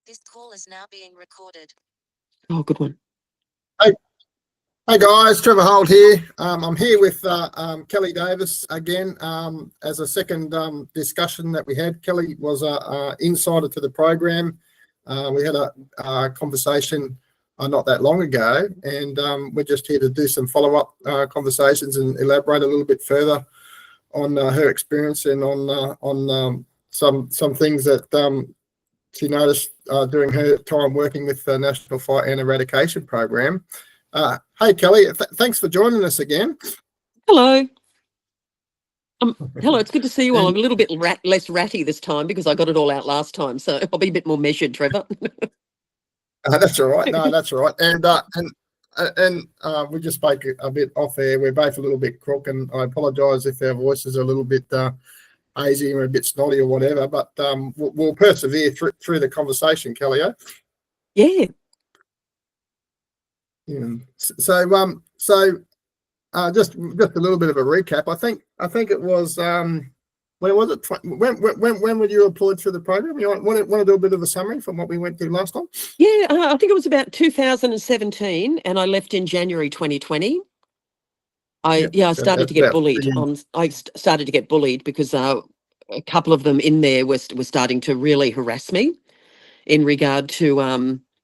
This call is now being recorded. Oh, good one. Hey, hey guys, Trevor Holt here. I'm here with Kellie Davis again as a second discussion that we had. Kellie was an insider to the program. We had a conversation not that long ago, and we're just here to do some follow-up conversations and elaborate a little bit further on her experience and on some things that she noticed during her time working with the National Fire and Eradication Program. Hey, Kellie, thanks for joining us again. Hello. Hello, it's good to see you all. I'm a little bit less ratty this time because I got it all out last time, so I'll be a bit more measured, Trevor. That's all right. No, that's all right. And we just spoke a bit off air. We're both a little bit crook, and I apologise if our voices are a little bit hazy or a bit snotty or whatever, but we'll persevere through the conversation, Kellie. Yeah. So just a little bit of a recap. I think it was when was it? When were you employed through the program? You want to do a bit of a summary from what we went through last time? Yeah, I think it was about 2017, and I left in January 2020. I started to get bullied. I started to get bullied because a couple of them in there were starting to really harass me in regard to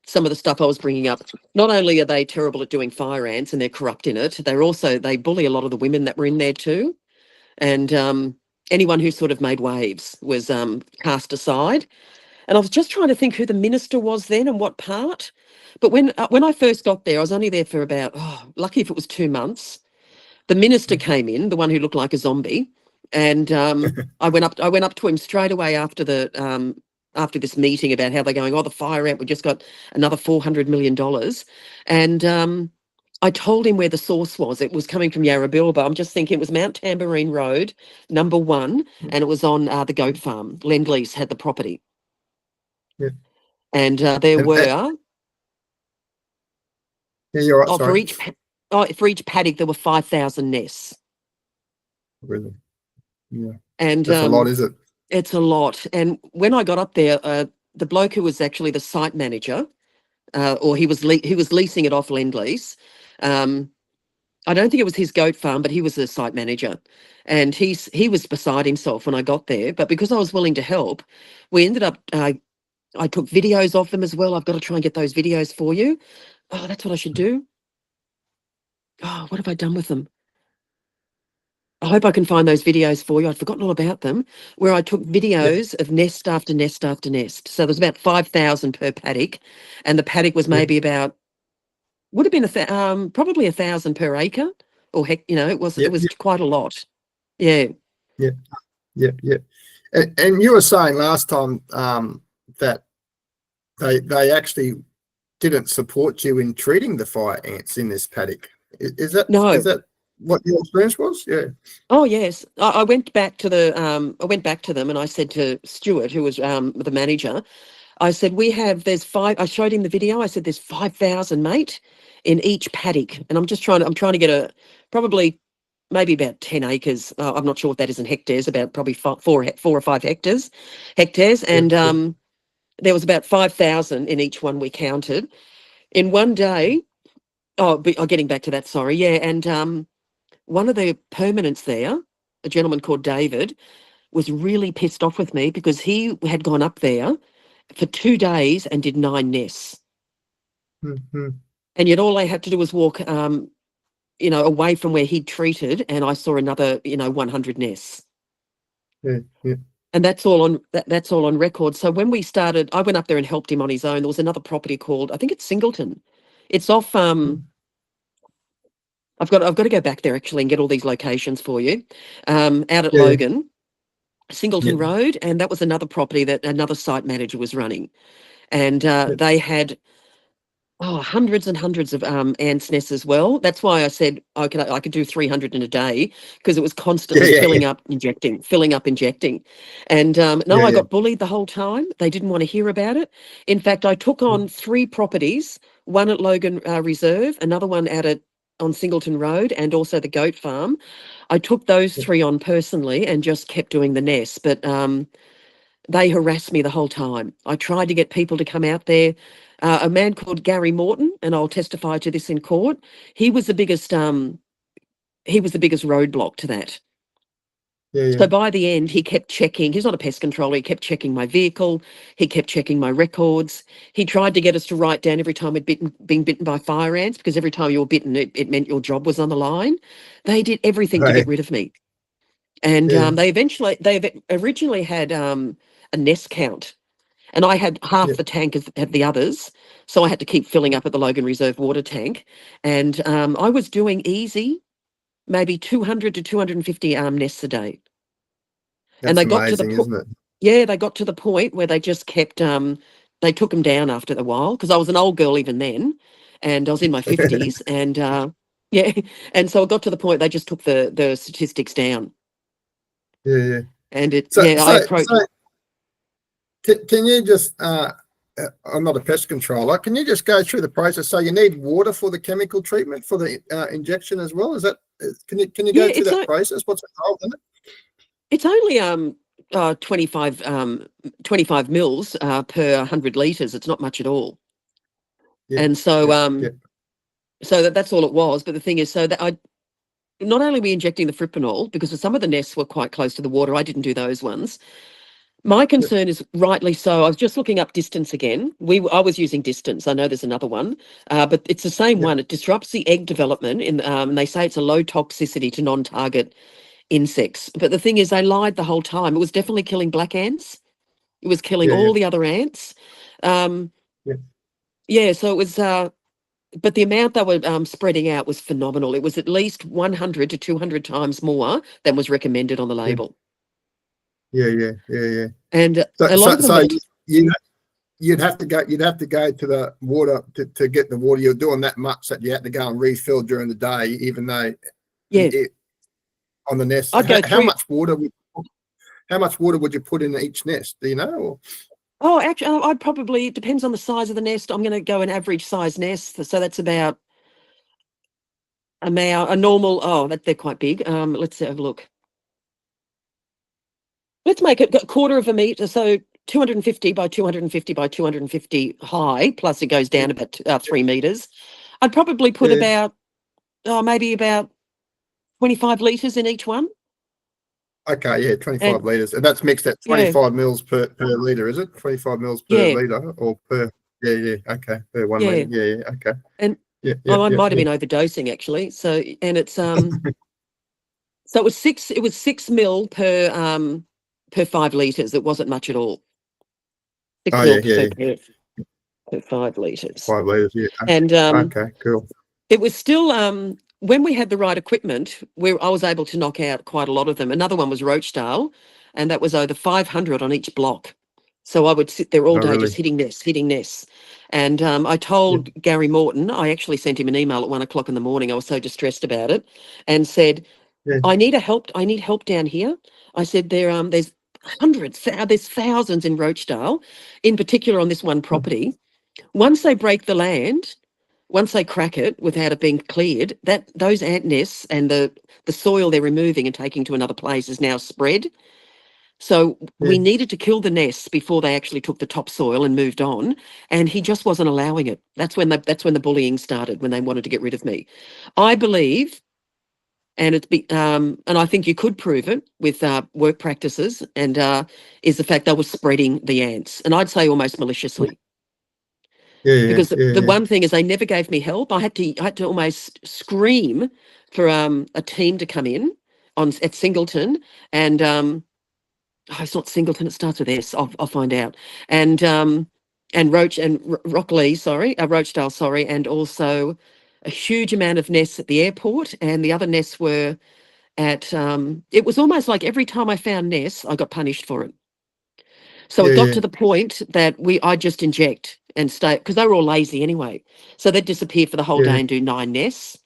some of the stuff I was bringing up. Not only are they terrible at doing fire ants and they're corrupt in it, they bully a lot of the women that were in there too. And anyone who sort of made waves was cast aside. And I was just trying to think who the minister was then and what part. But when I first got there, I was only there for about, lucky if it was 2 months. The minister came in, the one who looked like a zombie, and I went up to him straight away after this meeting about how they're going, the fire ant, we just got another $400 million. And I told him where the source was. It was coming from Yarrabilba. I'm just thinking it was Mount Tambourine Road, number 1, and it was on the goat farm. Lend-Lease had the property. Yeah. And there were... Yeah, you're right, sorry. For each paddock, there were 5,000 nests. Really? Yeah. And that's a lot, is it? It's a lot. And when I got up there, the bloke who was actually the site manager, or he was leasing it off Lend-Lease. I don't think it was his goat farm, but he was the site manager, and he was beside himself when I got there. But because I was willing to help, we ended up. I took videos of them as well. I've got to try and get those videos for you. Oh, that's what I should do. Oh, what have I done with them? I hope I can find those videos for you. I'd forgotten all about them, where I took videos of nest after nest after nest. So there was about 5,000 per paddock, and the paddock was maybe about, would have been probably 1,000 per acre, or it was quite a lot. Yeah. And you were saying last time that they actually didn't support you in treating the fire ants in this paddock. Is that no? Is that what your experience was? Yeah. Oh yes, I went back to them and I said to Stuart, who was the manager, I said, there's 5. I showed him the video. I said, there's 5,000, mate, in each paddock, and I'm trying to get probably maybe about 10 acres. I'm not sure what that is in hectares. About probably 4 or 5 hectares, and there was about 5,000 in each one we counted in one day. Getting back to that, sorry, yeah, and one of the permanents there, a gentleman called David, was really pissed off with me because he had gone up there for 2 days and did 9 nests. Mm-hmm. And yet all they had to do was walk, away from where he'd treated, and I saw another, 100 nests. Yeah. And that's all on record. So when we started, I went up there and helped him on his own. There was another property called, I think it's Singleton. It's off. I've got to go back there actually and get all these locations for you. Out at Logan, Singleton Road, and that was another property that another site manager was running, and they had hundreds and hundreds of ants nests as well. That's why I said I could do 300 in a day, because it was constantly filling up, injecting. And I got bullied the whole time. They didn't want to hear about it. In fact, I took on 3 properties, one at Logan Reserve, another one on Singleton Road, and also the goat farm. I took those 3 on personally and just kept doing the nests. But they harassed me the whole time. I tried to get people to come out there. A man called Gary Morton, and I'll testify to this in court. He was the biggest. He was the biggest roadblock to that. Yeah. So by the end, he kept checking. He's not a pest controller. He kept checking my vehicle. He kept checking my records. He tried to get us to write down every time we'd been bitten by fire ants, because every time you were bitten, it meant your job was on the line. They did everything to Right. get rid of me. And Yeah. they originally had a nest count, and I had half Yeah. the tank of the others. So I had to keep filling up at the Logan Reserve water tank. And I was doing easy, maybe 200 to 250 nests a day. And That's they got to the amazing, isn't it? yeah, they got to the point where they just kept they took them down after a while, because I was an old girl even then, and I was in my 50s, and yeah, and so it got to the point they just took the statistics down. Yeah. And I So approached. can you just I'm not a pest controller. Can you just go through the process? So you need water for the chemical treatment for the injection as well. Is that can you Yeah, go through that process? What's involved in it? it's only 25 mils per 100 litres. It's not much at all. Yeah. And so Yeah. so that's all it was. But the thing is, so that I not only were we injecting the fipronil, because some of the nests were quite close to the water. I didn't do those ones. My concern is, rightly so, I was just looking up distance again. I was using distance. I know there's another one, but it's the same one. It disrupts the egg development, and they say it's a low toxicity to non-target insects. But the thing is, they lied the whole time. It was definitely killing black ants. It was killing Yeah. all the other ants. Yeah. Yeah, so it was, but the amount they were spreading out was phenomenal. It was at least 100 to 200 times more than was recommended on the label. Yeah. And So a lot of them were you'd have to go to the water to get the water. You're doing that much that you had to go and refill during the day, even though on the nest. I'd go How through. much water would you put in each nest? Do you know? Or? Oh, actually, I'd probably, it depends on the size of the nest. I'm going to go an average size nest. So that's about a normal, they're quite big. Let's have a look. Let's make it a quarter of a metre. So 250 by 250 by 250 high, plus it goes down about 3 metres. I'd probably put maybe about 25 litres in each one. Okay, yeah, 25 litres. And that's mixed at 25 mils per litre, is it? 25 mils per litre or per, okay, per 1 litre, yeah, okay. And I might have been overdosing, actually. So, and it's, so it was 6 mil per 5 litres. It wasn't much at all. 6 mil per 5 litres. 5 litres, yeah. And okay, cool. it was still, when we had the right equipment, I was able to knock out quite a lot of them. Another one was Roachdale, and that was over 500 on each block. So I would sit there all day just hitting nests. And I told Gary Morton, I actually sent him an email at 1 o'clock in the morning. I was so distressed about it, and said, I need help down here. I said, there's hundreds, there's thousands in Roachdale, in particular on this one property. Once they break the land, once they crack it without it being cleared, those ant nests and the soil they're removing and taking to another place is now spread. So we needed to kill the nests before they actually took the topsoil and moved on. And he just wasn't allowing it. That's when the bullying started, when they wanted to get rid of me. I believe, and I think you could prove it with work practices, and is the fact they were spreading the ants, and I'd say almost maliciously. Because the one thing is, they never gave me help. I had to almost scream for a team to come in at Singleton, and it's not Singleton. It starts with S. I'll find out. And Roachdale, sorry, and also a huge amount of nests at the airport, and the other nests were at. It was almost like every time I found nests, I got punished for it. So it got to the point that I'd just inject and stay, because they were all lazy anyway. So they'd disappear for the whole day and do 9 nests.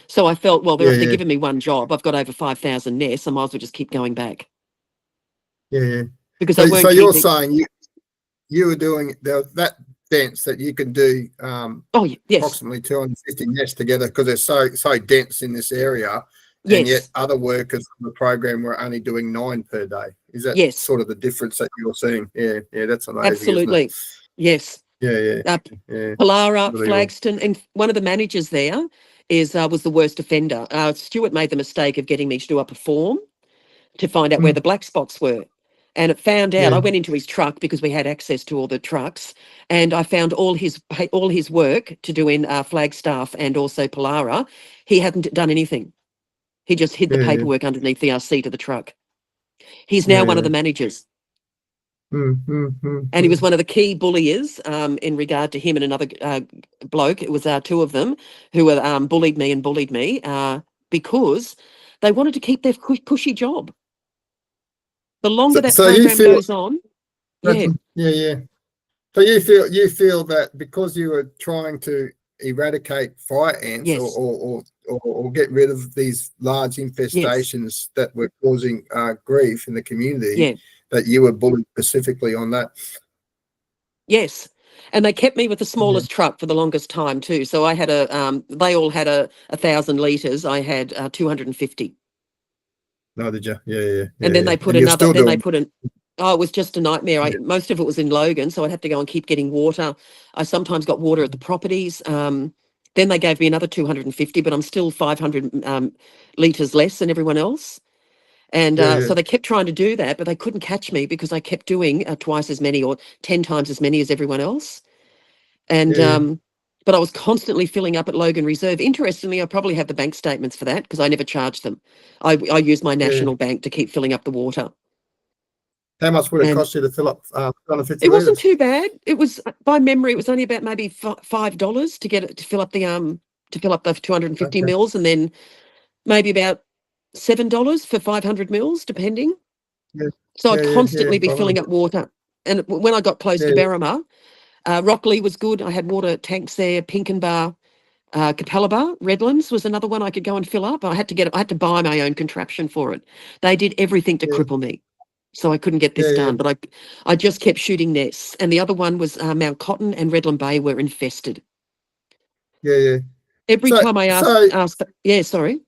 So I felt, well, if they're giving me one job, I've got over 5,000 nests, I might as well just keep going back. Because they weren't so you're saying you were doing that dense that you can do approximately 250 nests together, because they're so dense in this area. and yet Yes, other workers on the program were only doing 9 per day. Is that yes, sort of the difference that you're seeing? Yeah, that's amazing, isn't it? absolutely. Yes. Yeah, Uh, yeah. Pollara, Unbelievable. Flagston, and one of the managers there was the worst offender. Stuart made the mistake of getting me to do up a form to find out where the Mm, black spots were. And it found out, I yeah, went into his truck because we had access to all the trucks, and I found all his work to do in Flagstaff and also Pollara. He hadn't done anything. He just hid the yeah, paperwork underneath the seat of the truck. He's now one of yeah. the managers. And he was Mm. one of the key bulliers in regard to him and another bloke. It was two of them who were bullied me because they wanted to keep their cushy job. The longer that So you program feel, goes on, yeah, yeah. So you feel that because you were trying to eradicate fire ants yes, or get rid of these large yes, infestations that were causing grief in the community, yeah, that you were bullied specifically on that. yes. And they kept me with the Yeah. smallest truck for the longest time too. So I had they all had a 1,000 litres. I had 250. No, did you? And then they put And you're another, still then they doing. put an, oh, it was just a nightmare. Yeah. Most of it was in Logan, so I'd have to go and keep getting water. I sometimes got water at the properties. Then they gave me another 250, but I'm still 500 litres less than everyone else. And Yeah. so they kept trying to do that, but they couldn't catch me because I kept doing twice as many or 10 times as many as everyone else. And Yeah. but I was constantly filling up at Logan Reserve. Interestingly, I probably have the bank statements for that because I never charged them. I use my Yeah. national bank to keep filling up the water. How much would it And cost you to fill up 250 it wasn't litres? too bad. It was by memory, it was only about maybe $5 to get it to fill up the 250 Okay. mils, and then maybe about $7 for 500 mils, depending. Yeah. So I'd Yeah. constantly be 500. filling up water. And when I got close to Yeah. Berrima, Rockley was good. I had water tanks there. Pinkenbar, Capalaba, Redlands was another one I could go and fill up. I had to buy my own contraption for it. They did everything to Yeah. cripple me, so I couldn't get this Yeah. done. But I just kept shooting nests. And the other one was Mount Cotton and Redland Bay were infested. Yeah. Every So time I so asked, yeah, sorry,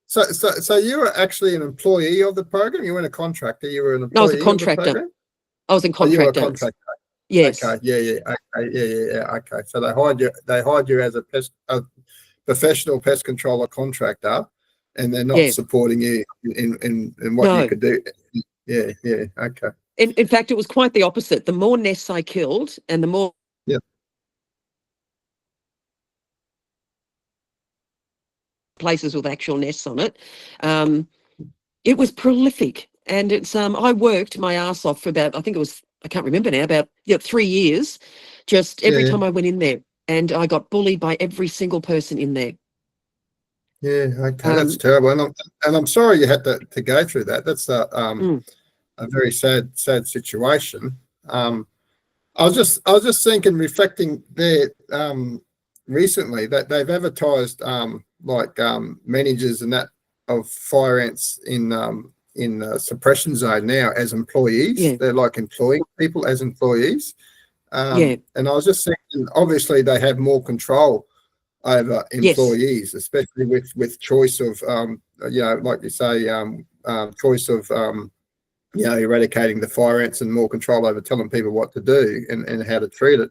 so you were actually an employee of the program. You weren't a contractor. You were an no, I was a employee of the contractor. program. I was in Oh, you were a contractor. contractor. Yes, Okay. Yeah. Okay. Yeah. Okay. So they hired you. They hired you as a professional pest controller contractor, and they're not yeah, supporting you in what you no. could do. Yeah. Okay. In fact, it was quite the opposite. The more nests I killed, and the more Yeah. places with actual nests on it, it was prolific. And it's I worked my ass off for about, I can't remember now, about 3 years, just every Yeah. time I went in there, and I got bullied by every single person in there. Yeah. Okay. That's Um, terrible, and I'm sorry you had to go through that. That's mm, a very sad situation. I was just thinking, reflecting there recently, that they've advertised managers and that of fire ants in suppression zone now as employees. yeah, They're like employing people as employees. yeah, And I was just thinking, obviously they have more control over yes, employees, especially with choice of like you say, choice of eradicating the fire ants and more control over telling people what to do and how to treat it.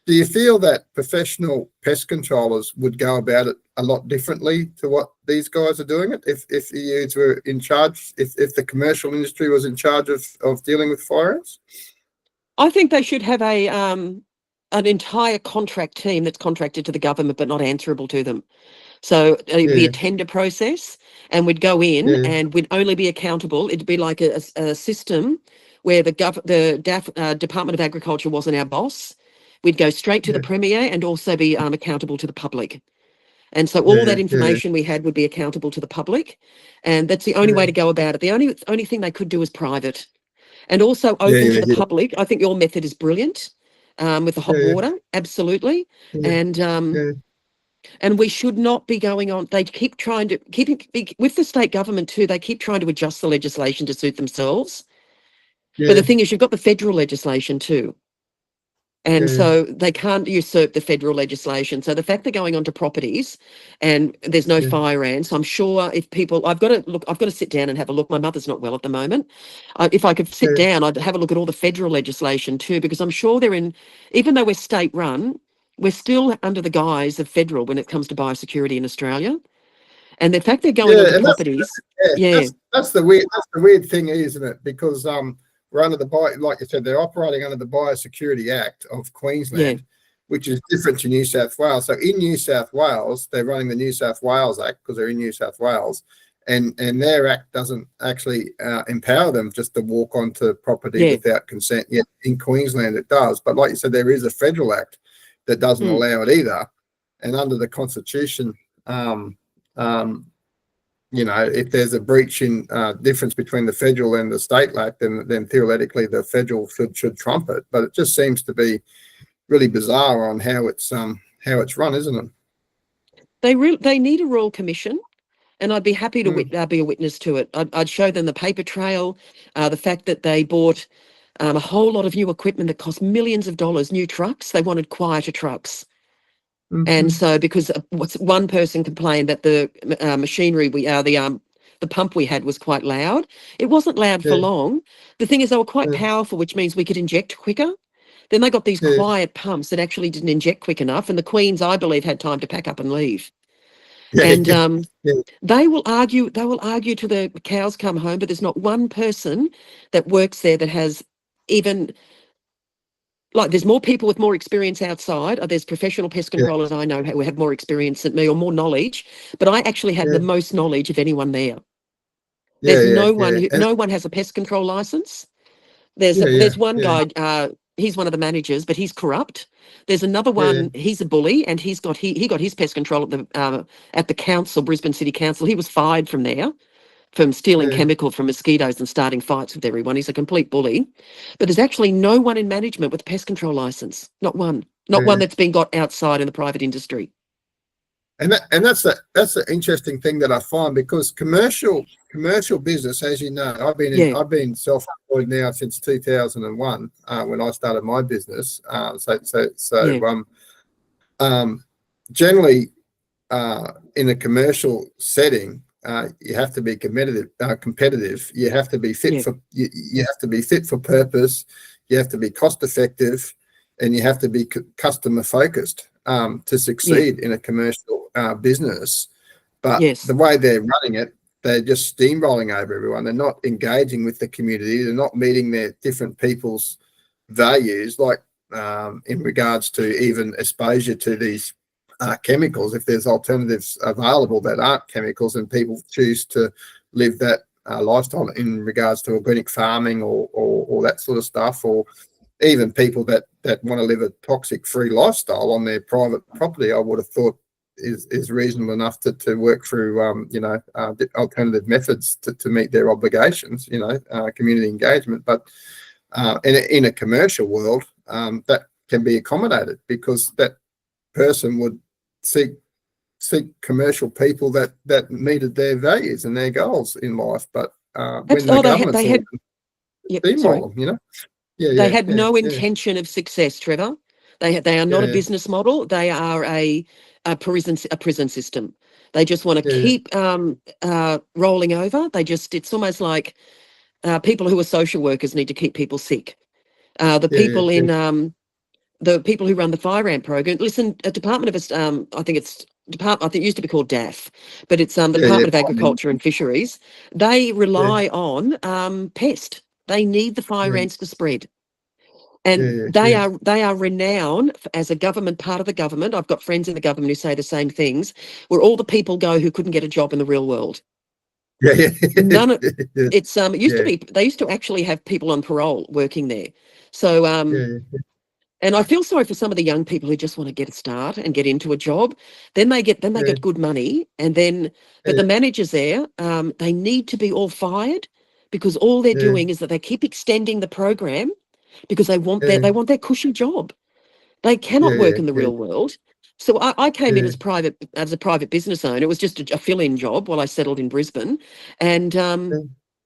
Do you feel that professional pest controllers would go about it a lot differently to what these guys are doing it if you were in charge, if the commercial industry was in charge of dealing with fire ants? I think they should have an entire contract team that's contracted to the government but not answerable to them. So it'd be a Yeah, tender process, and we'd go in yeah, and we'd only be accountable. It'd be like a system where Department of Agriculture wasn't our boss. We'd go straight to the yeah, Premier and also be accountable to the public. And so all yeah, that yeah, information we had would be accountable to the public. And that's the only yeah, way to go about it. The only thing they could do is private and also yeah, open to yeah, the yeah, public. I think your method is brilliant with the hot yeah, water. Absolutely. yeah, And yeah, and we should not be going on. They keep trying to with the state government too. They keep trying to adjust the legislation to suit themselves. But yeah, the thing is, you've got the federal legislation too. And yeah, so they can't usurp the federal legislation. So the fact they're going onto properties and there's no yeah, fire ants, I'm sure if people, I've got to sit down and have a look. My mother's not well at the moment. If I could sit yeah. down, I'd have a look at all the federal legislation too, because I'm sure they're in, even though we're state run, we're still under the guise of federal when it comes to biosecurity in Australia. And the fact they're going onto Yeah, and properties, yeah, yeah, that's the weird thing, isn't it? Because we're under like you said, they're operating under the Biosecurity Act of yeah, Queensland, which is different to New South Wales. So in New South Wales, they're running the New South Wales Act because they're in New South Wales, and their act doesn't actually empower them just to walk onto property yeah, without consent. Yet in Queensland it does. But like you said, there is a federal act that doesn't mm, allow it either, and under the Constitution. Um, um, if there's a breach in difference between the federal and the state act, then theoretically the federal should trump it. But it just seems to be really bizarre on how it's run, isn't it? they need a royal commission. And I'd be happy to Mm, be a witness to it. I'd show them the paper trail, the fact that they bought a whole lot of new equipment that cost millions of dollars, new trucks. They wanted quieter trucks. And mm-hmm, so because one person complained that the machinery, the pump we had was quite loud. It wasn't loud for yeah, long. The thing is they were quite yeah, powerful, which means we could inject quicker. Then they got these yeah, quiet pumps that actually didn't inject quick enough. And the Queens, I believe, had time to pack up and leave. yeah, And yeah, yeah, they will argue till the cows come home, but there's not one person that works there that has even, like, there's more people with more experience outside. There's professional pest yeah, controllers I know who have more experience than me or more knowledge, but I actually have the most knowledge of anyone there. yeah, There's yeah, no one yeah, who, and no one has a pest control license. There's yeah, yeah, there's one yeah, guy, he's one of the managers, but he's corrupt. There's another yeah, one, he's a bully, and he got his pest control at the council, Brisbane City Council. He was fired from there from stealing yeah, chemical from mosquitoes and starting fights with everyone. He's a complete bully. But there's actually no one in management with a pest control license. Not one. Not one yeah. that's been got outside in the private industry. That's the interesting thing that I find, because commercial business, as you know, Yeah, I've been self-employed now since 2001 when I started my business. yeah, Generally in a commercial setting, you have to be competitive. You have to be yeah, you have to be fit for purpose. You have to be cost effective, and you have to be customer focused to yeah, succeed in a commercial business. But yes, the way they're running it, they're just steamrolling over everyone. They're not engaging with the community. They're not meeting their different people's values, like in regards to even exposure to these chemicals. If there's alternatives available that aren't chemicals, and people choose to live that lifestyle in regards to organic farming or that sort of stuff, or even people that want to live a toxic free lifestyle on their private property, I would have thought is reasonable enough to work through alternative methods to meet their obligations, community engagement. But in a commercial world, that can be accommodated, because that person would seek commercial people that meted their values and their goals in life. But when the government's they all had, yeah, sorry. steamroll them, Yeah, They yeah, had yeah, no yeah, intention of success, Trevor. They are not a yeah, business model. They are a prison system. They just want to yeah, keep rolling over. It's almost like people who are social workers need to keep people sick. The yeah, yeah, people yeah, in the people who run the fire ant program. Listen, a Department of I think it's department. I think it used to be called DAF, but it's the yeah, yeah, Department of Agriculture and Fisheries. They yeah, rely on pest. They need the fire yeah, ants to spread. yeah, And yeah, they are renowned as a government, part of the government. I've got friends in the government who say the same things, where all the people go who couldn't get a job in the real world. yeah, yeah, None of yeah, it used to yeah, be, they used to actually have people on parole working there. So yeah, and I feel sorry for some of the young people who just want to get a start and get into a job. Then they get yeah, good money, and then but yeah, the managers there, they need to be all fired, because all they're yeah, doing is that they keep extending the program because they want yeah, their cushy job. They cannot yeah, work in the yeah, real world. So I came in yeah, as a private business owner. It was just a fill-in job while I settled in Brisbane, and yeah,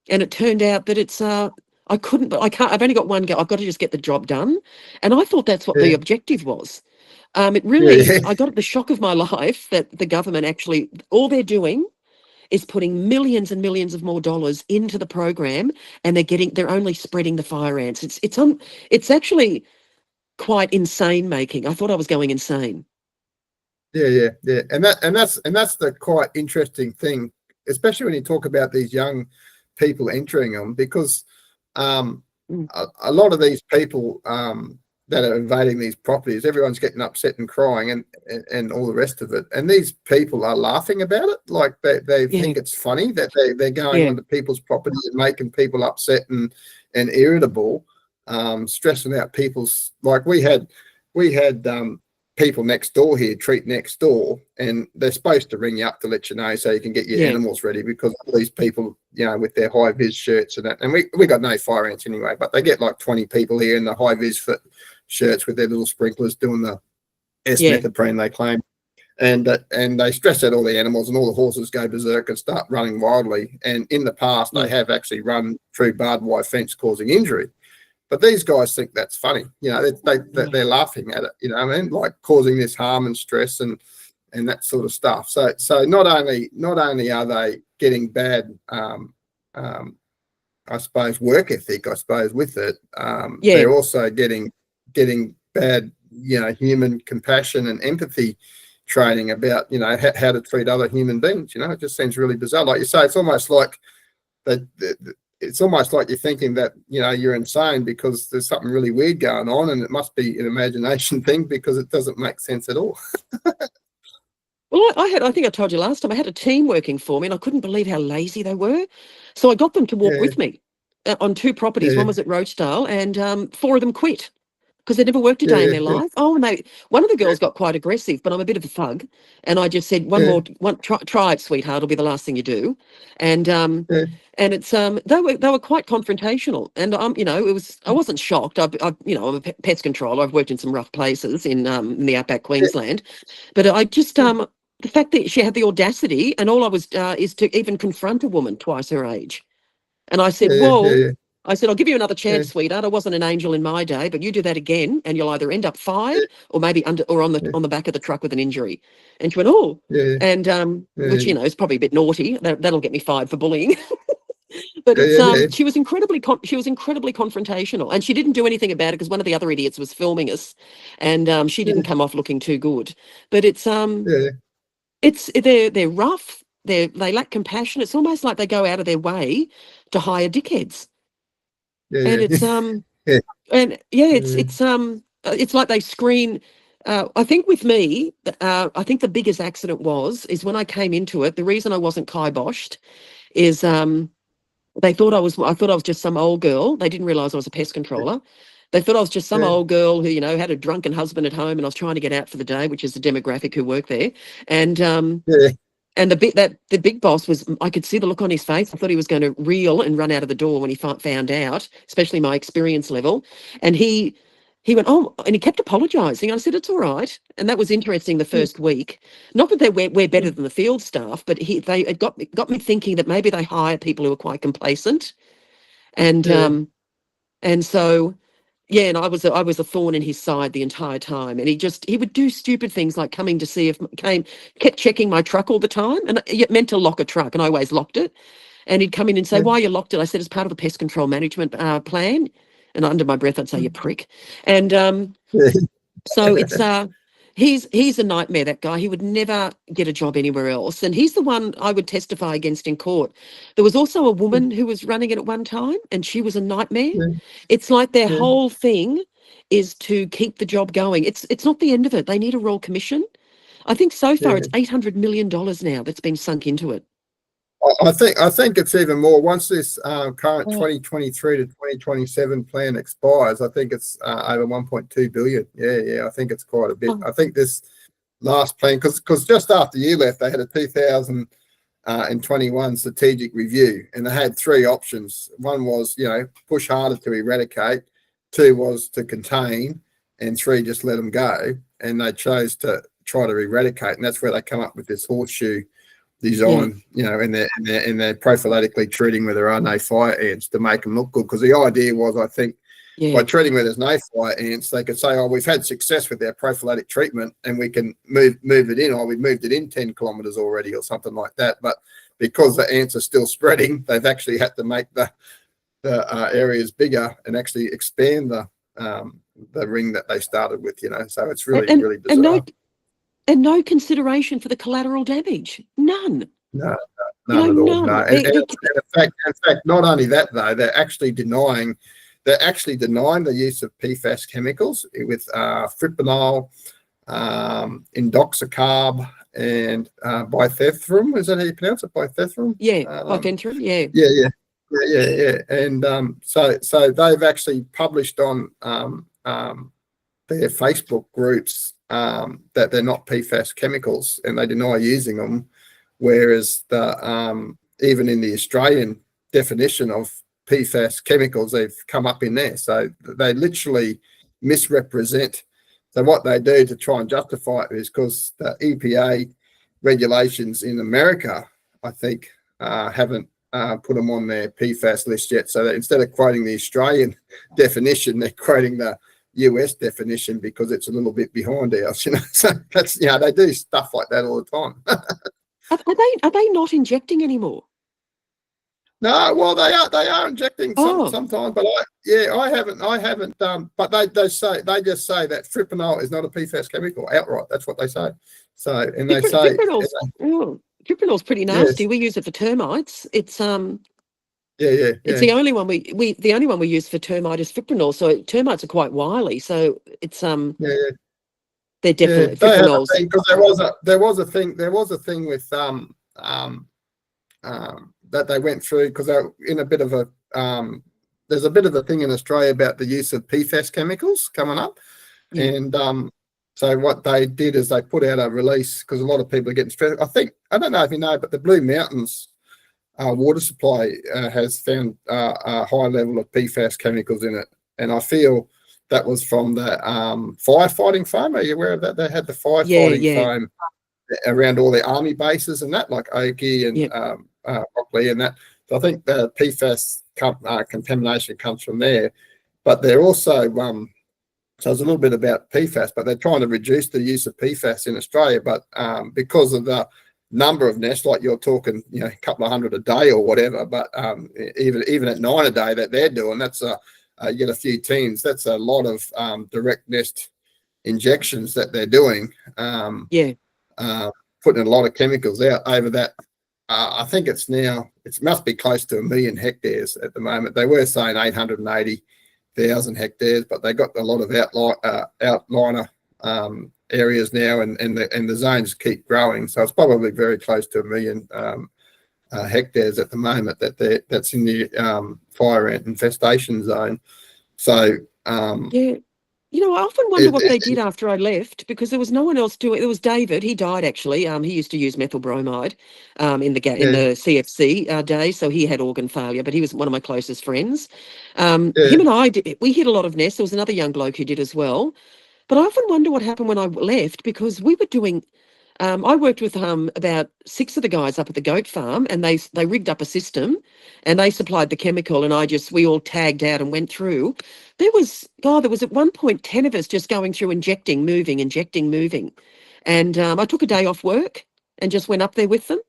it turned out that I couldn't, but I can't. I've only got one go. I've got to just get the job done. And I thought that's what the Yeah. objective was. It Yeah. really, Yeah. I got the shock of my life that the government actually, all they're doing is putting millions and millions of more dollars into the program, and they're only spreading the fire ants. It's actually quite insane making. I thought I was going insane. Yeah. And that's the quite interesting thing, especially when you talk about these young people entering them, because a lot of these people that are invading these properties, everyone's getting upset and crying and all the rest of it. And these people are laughing about it. Like they think it's funny that they're going onto people's property and making people upset and irritable, stressing out people's, like we had people next door here, treat next door, and they're supposed to ring you up to let you know so you can get your animals ready, because all these people, with their high vis shirts and that, and we got no fire ants anyway, but they get like 20 people here in the high vis shirts with their little sprinklers doing the S-methoprene, they claim, and they stress out all the animals, and all the horses go berserk and start running wildly. And in the past, they have actually run through barbed wire fence, causing injury. But these guys think that's funny. They're laughing at it. I mean, like causing this harm and stress and that sort of stuff. So not only are they getting bad, I suppose, work ethic, I suppose, with it, they're also getting bad, human compassion and empathy training about, how to treat other human beings. It just seems really bizarre. Like you say, it's almost like it's almost like you're thinking that, you're insane because there's something really weird going on, and it must be an imagination thing because it doesn't make sense at all. Well, I think I told you last time, I had a team working for me, and I couldn't believe how lazy they were. So I got them to walk with me on 2 properties. One was at Roachdale, and 4 of them quit because they'd never worked a day in their life. Oh, and one of the girls got quite aggressive, but I'm a bit of a thug, and I just said, try it, sweetheart. It'll be the last thing you do. And it's they were quite confrontational, and I wasn't shocked. I'm a pest controller. I've worked in some rough places in the outback Queensland, but I just the fact that she had the audacity, and all I was is to even confront a woman twice her age. And I said, whoa. I said, I'll give you another chance, sweetheart. I wasn't an angel in my day, but you do that again, and you'll either end up fired or maybe on the back of the truck with an injury. And she went, oh, and which is probably a bit naughty. That'll get me fired for bullying. But it's she was incredibly confrontational, and she didn't do anything about it because one of the other idiots was filming us, and she didn't come off looking too good. But they're rough. They lack compassion. It's almost like they go out of their way to hire dickheads. And it's it's like they screen. I think with me, I think the biggest accident is when I came into it. The reason I wasn't kiboshed is I thought I was just some old girl. They didn't realise I was a pest controller. They thought I was just some old girl who had a drunken husband at home, and I was trying to get out for the day, which is the demographic who work there. And and the big boss I could see the look on his face. I thought he was going to reel and run out of the door when he found out, especially my experience level. And he went, oh, and he kept apologising. I said, it's all right. And that was interesting the first week. Not that we're better than the field staff, but it got me thinking that maybe they hire people who are quite complacent. And so, and I was a thorn in his side the entire time. And he would do stupid things like coming to see kept checking my truck all the time, and it meant to lock a truck, and I always locked it. And he'd come in and say, why you locked it? I said, it's part of the pest control management plan. And under my breath, I'd say, you prick. And so it's he's a nightmare, that guy. He would never get a job anywhere else. And he's the one I would testify against in court. There was also a woman who was running it at one time, and she was a nightmare. It's like their whole thing is to keep the job going. It's not the end of it. They need a royal commission. I think so far it's $800 million now that's been sunk into it. I think it's even more. Once this current 2023 to 2027 plan expires, I think it's over 1.2 billion. Yeah, I think it's quite a bit. I think this last plan, because just after you left, they had a 2021 strategic review, and they had 3 options. One was, push harder to eradicate. 2 was to contain, and 3, just let them go. And they chose to try to eradicate, and that's where they come up with this horseshoe design, you know, in their prophylactically treating where there are no fire ants to make them look good. Because the idea was, I think, by treating where there's no fire ants, they could say, oh, we've had success with our prophylactic treatment and we can move it in, or we moved it in 10 kilometres already or something like that. But because the ants are still spreading, they've actually had to make the areas bigger and actually expand the ring that they started with, you know. So it's really, really bizarre. And no consideration for the collateral damage. None. No, none at all. No. And in fact, not only that though, they're actually denying the use of PFAS chemicals with fipronil, indoxacarb, and bifenthrin. Is that how you pronounce it? Bifenthrin? Yeah, bifenthrin. Yeah. Yeah. And so they've actually published on their Facebook groups that they're not PFAS chemicals, and they deny using them. Whereas even in the Australian definition of PFAS chemicals, they've come up in there. So they literally misrepresent. So what they do to try and justify it is because the EPA regulations in America, I think, haven't put them on their PFAS list yet. So that instead of quoting the Australian definition, they're quoting the US definition because it's a little bit behind ours, you know. So that's, you know, they do stuff like that all the time. Are they not injecting anymore? No, well, they are injecting sometimes, but I haven't. But they just say that fipronil is not a PFAS chemical outright. That's what they say. So, and they say fipronil's pretty nasty. Yes. We use it for termites. It's It's the only one the only one we use for termite is fipronil. So termites are quite wily. So it's they're definitely fiprinols. Because there was a thing with that they went through, because they're in a bit of a there's a bit of a thing in Australia about the use of PFAS chemicals coming up. And so what they did is they put out a release, because a lot of people are getting stressed. I don't know if you know, but the Blue Mountains water supply has found a high level of PFAS chemicals in it, and I feel that was from the firefighting foam. Are you aware of that? They had the firefighting foam around all the army bases and that, like Oakey and Rockley and that. So I think the PFAS contamination comes from there. But they're also, so it's a little bit about PFAS, but they're trying to reduce the use of PFAS in Australia. But because of the number of nests, like you're talking, you know, a couple of hundred a day or whatever, but even at 9 a day that they're doing, that's you get a few teams. That's a lot of direct nest injections that they're doing. Putting a lot of chemicals out over that. I think it must be close to 1 million hectares at the moment. They were saying 880,000 hectares, but they got a lot of outliner areas now, and the zones keep growing. So it's probably very close to 1 million hectares at the moment that's in the fire ant infestation zone. So you know, I often wonder what they did after I left, because there was no one else doing. There was David. He died actually. He used to use methyl bromide in the CFC days, so he had organ failure. But he was one of my closest friends. Him and I we hit a lot of nests. There was another young bloke who did as well. But I often wonder what happened when I left, because we were doing. I worked with about 6 of the guys up at the goat farm, and they rigged up a system, and they supplied the chemical, and we all tagged out and went through. There was at one point 10 of us just going through injecting, moving. And I took a day off work and just went up there with them.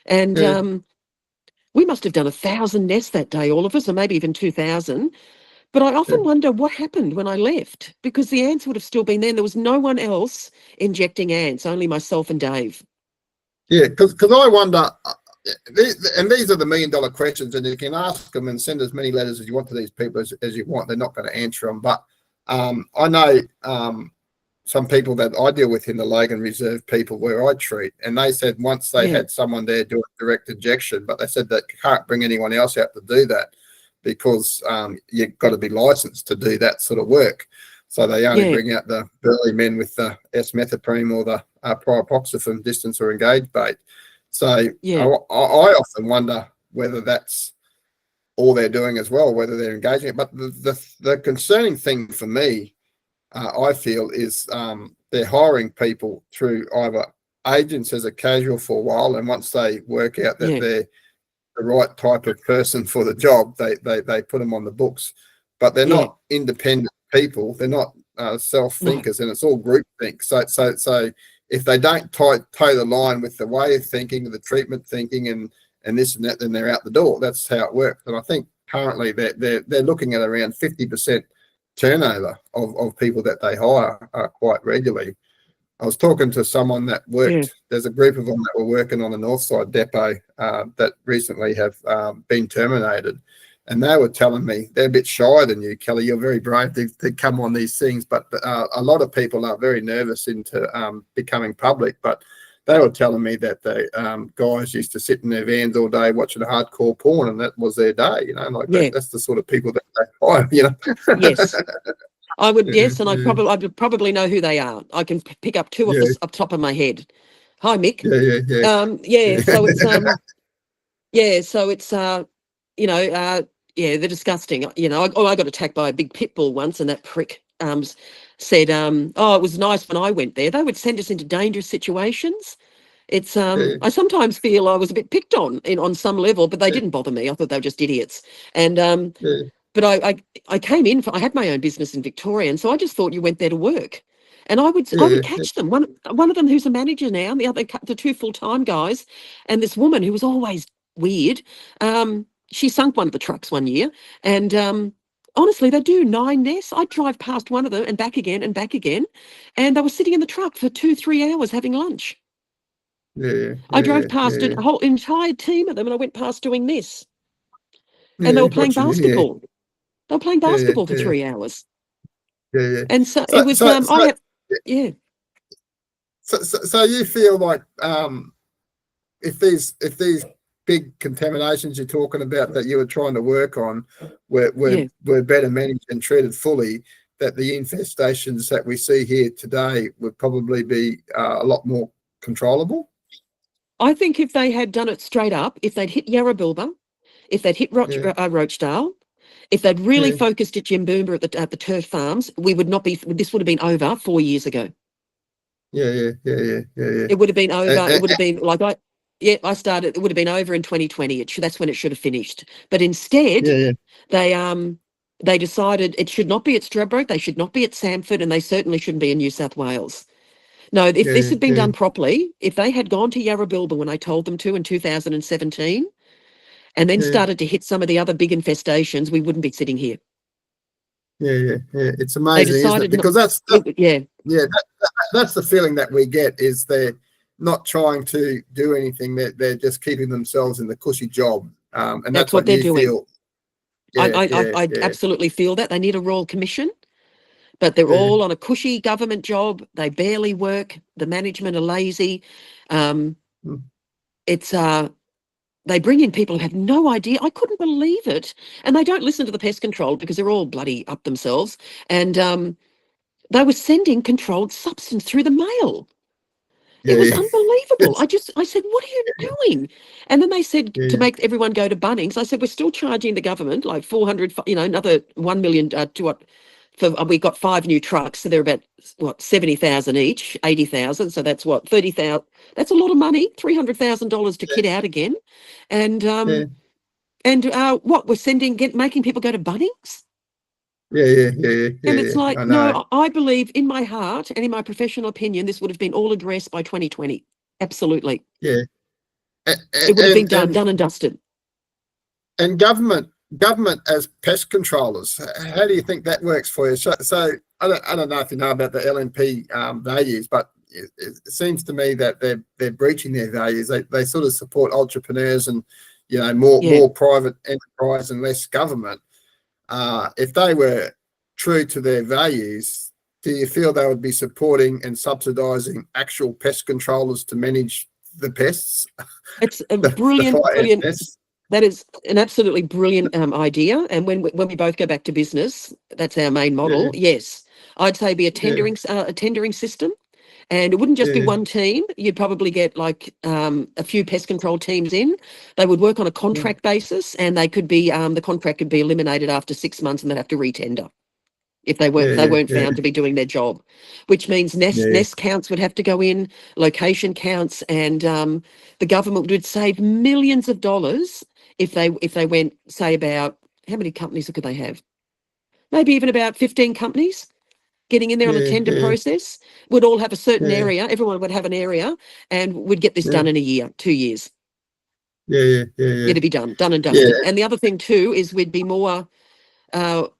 And we must have done 1,000 nests that day, all of us, or maybe even 2,000. But I often wonder what happened when I left, because the ants would have still been there. And there was no one else injecting ants, only myself and Dave. Yeah, because I wonder, and these are the $1 million questions, and you can ask them and send as many letters as you want to these people as you want. They're not going to answer them. But I know some people that I deal with in the Logan Reserve, people where I treat, and they said once they had someone there doing direct injection, but they said that you can't bring anyone else out to do that, because you've got to be licensed to do that sort of work. So they only bring out the burly men with the S-methoprene or the pyroproxyfen distance or engaged bait. So I often wonder whether that's all they're doing as well, whether they're engaging it. But the concerning thing for me, I feel, is they're hiring people through either agents as a casual for a while, and once they work out that they're the right type of person for the job, they put them on the books. But they're not independent people. They're not self-thinkers, and it's all group think. So if they don't toe the line with the way of thinking, the treatment thinking, and this and that, then they're out the door. That's how it works. And I think currently they're looking at around 50% turnover of people that they hire quite regularly. I was talking to someone that worked. There's a group of them that were working on the Northside depot that recently have been terminated, and they were telling me they're a bit shyer than you, Kellie. You're very brave to come on these things, but a lot of people are very nervous into becoming public. But they were telling me that the guys used to sit in their vans all day watching hardcore porn, and that was their day. You know, like that's the sort of people that they hire. You know. Yes. I would, yes, and I would probably know who they are. I can pick up two off the top of my head. Hi, Mick. So it's they're disgusting. You know, I got attacked by a big pit bull once, and that prick said, "Oh, it was nice when I went there." They would send us into dangerous situations. It's I sometimes feel I was a bit picked on some level, but they didn't bother me. I thought they were just idiots, and but I came in I had my own business in Victoria, and so I just thought you went there to work, and I would catch them. One of them who's a manager now, and the two full-time guys, and this woman who was always weird. She sunk one of the trucks one year, and honestly, they do 9 nests. I'd drive past one of them and back again, and they were sitting in the truck for 2-3 hours having lunch. I drove past a whole entire team of them, and I went past doing this, and they were playing basketball. They were playing basketball for 3 hours. And so it was. So you feel like if these big contaminations you're talking about that you were trying to work on were better managed and treated fully, that the infestations that we see here today would probably be a lot more controllable? I think if they had done it straight up, if they'd hit Yarrabilba, if they'd hit Roachdale, if they'd really focused at Jimboomba at the turf farms, we would not be. This would have been over 4 years ago. It would have been over. It would have been like I started. It would have been over in 2020. That's when it should have finished. But instead, they decided it should not be at Stradbroke. They should not be at Samford, and they certainly shouldn't be in New South Wales. No, if this had been done properly, if they had gone to Yarrabilba when I told them to in 2017. And then started to hit some of the other big infestations, we wouldn't be sitting here. It's amazing, isn't it? Because that's the feeling that we get, is they're not trying to do anything. They're just keeping themselves in the cushy job, and that's what they're doing. Feel. I absolutely feel that they need a royal commission, but they're all on a cushy government job. They barely work. The management are lazy. They bring in people who have no idea. I couldn't believe it. And they don't listen to the pest control because they're all bloody up themselves. And they were sending controlled substance through the mail. It was unbelievable. I said, what are you doing? And then they said to make everyone go to Bunnings. I said, we're still charging the government like 400, another 1 million to what? We got 5 new trucks, so they're about 70,000 each, 80,000. So that's 30,000. That's a lot of money. $300,000 to kit out again, and we're making people go to Bunnings. And it's like, no, I believe in my heart and in my professional opinion, this would have been all addressed by 2020. Absolutely. It would have been done and dusted. And government as pest controllers, how do you think that works for you? So I don't know if you know about the LNP values, but it seems to me that they're breaching their values. They sort of support entrepreneurs and more private enterprise and less government. If they were true to their values, do you feel they would be supporting and subsidising actual pest controllers to manage the pests? It's a brilliant. That is an absolutely brilliant idea. And when we both go back to business, that's our main model. Yes, I'd say be a tendering system, and it wouldn't just be one team. You'd probably get like a few pest control teams in. They would work on a contract basis, and they could be the contract could be eliminated after 6 months, and they'd have to retender. if they weren't yeah, found to be doing their job, which means yeah, nest counts would have to go in, location counts, and the government would save millions of dollars if they went, say, about how many companies could they have? Maybe even about 15 companies getting in there on a yeah, tender yeah, process. Would all have a certain yeah, area. Everyone would have an area, and would get this yeah, done in a year, 2 years. yeah, yeah, yeah, It'd be done and yeah, dusted. And the other thing too is we'd be more.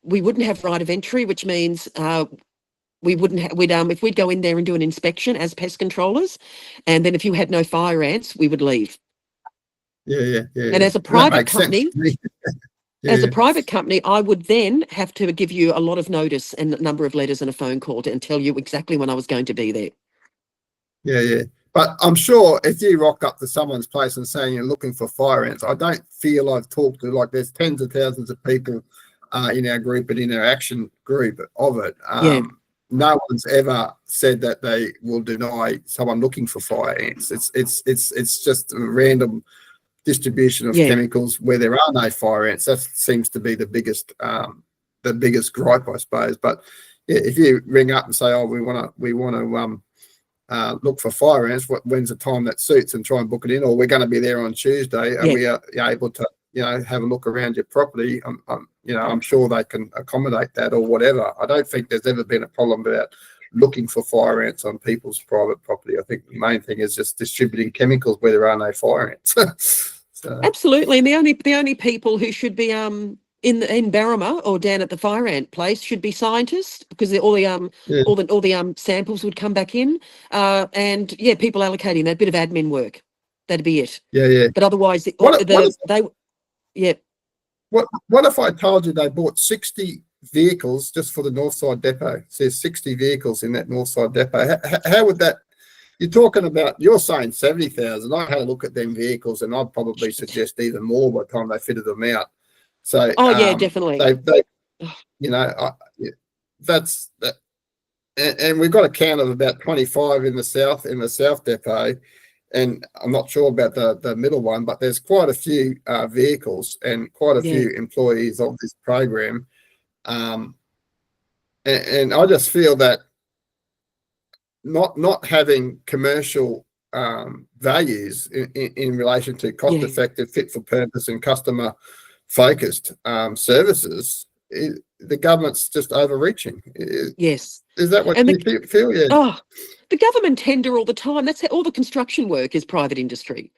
We wouldn't have right of entry, which means we wouldn't we'd if we'd go in there and do an inspection as pest controllers, and then if you had no fire ants, we would leave. yeah, yeah, And yeah. as a And that private makes sense company, to me. as a Yeah, private company, I would then have to give you a lot of notice and a number of letters and a phone call and tell you exactly when I was going to be there. yeah, yeah. But I'm sure if you rock up to someone's place and saying you're looking for fire ants, I don't feel I've talked to, like, there's tens of thousands of people in our group and in our action group of it. Yeah, No one's ever said that they will deny someone looking for fire ants. It's just a random distribution of yeah, chemicals where there are no fire ants. That seems to be the biggest gripe, I suppose. But yeah, if you ring up and say, "Oh, we want to look for fire ants," when's the time that suits, and try and book it in, or we're going to be there on Tuesday, and yeah. we are able to, have a look around your property. I'm sure they can accommodate that or whatever. I don't think there's ever been a problem about looking for fire ants on people's private property. I think the main thing is just distributing chemicals where there are no fire ants. So, Absolutely. And the only people who should be in Barrama or down at the fire ant place should be scientists, because all the samples would come back in, and yeah, people allocating that bit of admin work. That'd be it. yeah. But otherwise, yeah. What if I told you they bought 60 vehicles just for the Northside Depot? It says 60 vehicles in that Northside Depot. How would that? You're saying 70,000. I had a look at them vehicles, and I'd probably suggest even more by the time they fitted them out. So, Oh yeah, definitely. That's that, and we've got a count of about 25 in the South Depot, and I'm not sure about the middle one, but there's quite a few vehicles and quite a few employees of this program, and I just feel that not having commercial values in relation to cost effective, fit for purpose, and customer focused services, the government's just overreaching. Yes. Is that what you feel? Yeah. Oh, the government tender all the time. That's how all the construction work is private industry.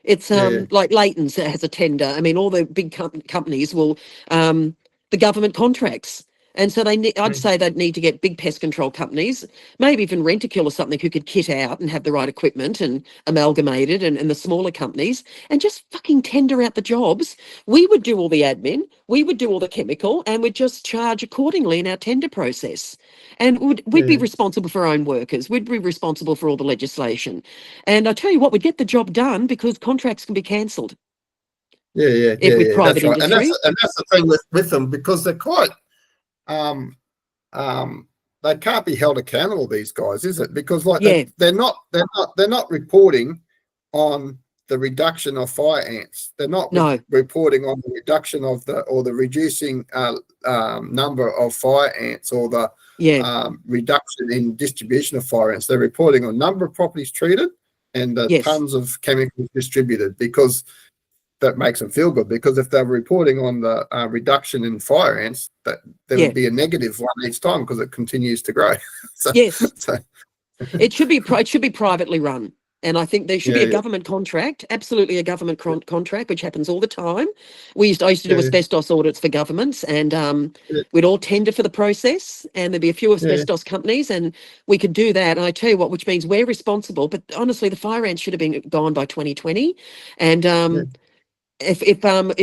It's like Leighton's has a tender. I mean, all the big companies will the government contracts. And so I'd say they'd need to get big pest control companies, maybe even Rentokil or something, who could kit out and have the right equipment and amalgamate it, and the smaller companies, and just fucking tender out the jobs. We would do all the admin, we would do all the chemical, and we'd just charge accordingly in our tender process. And we'd be responsible for our own workers. We'd be responsible for all the legislation. And I tell you what, we'd get the job done because contracts can be cancelled. Yeah. With private that's right. industry. And that's the thing with them, because they're quite they can't be held accountable, these guys, is it? Because they're not reporting on the reduction of fire ants. They're not reporting on the reduction of the reducing number of fire ants, or the reduction in distribution of fire ants. They're reporting on number of properties treated and the tons of chemicals distributed, because that makes them feel good. Because if they're reporting on the reduction in fire ants, that there would be a negative one each time, because it continues to grow. It should be privately run, and I think there should be a government contract, absolutely a government contract, which happens all the time. I used to do asbestos audits for governments, and we'd all tender for the process, and there'd be a few asbestos companies, and we could do that. And I tell you what, which means we're responsible. But honestly, the fire ants should have been gone by 2020, and if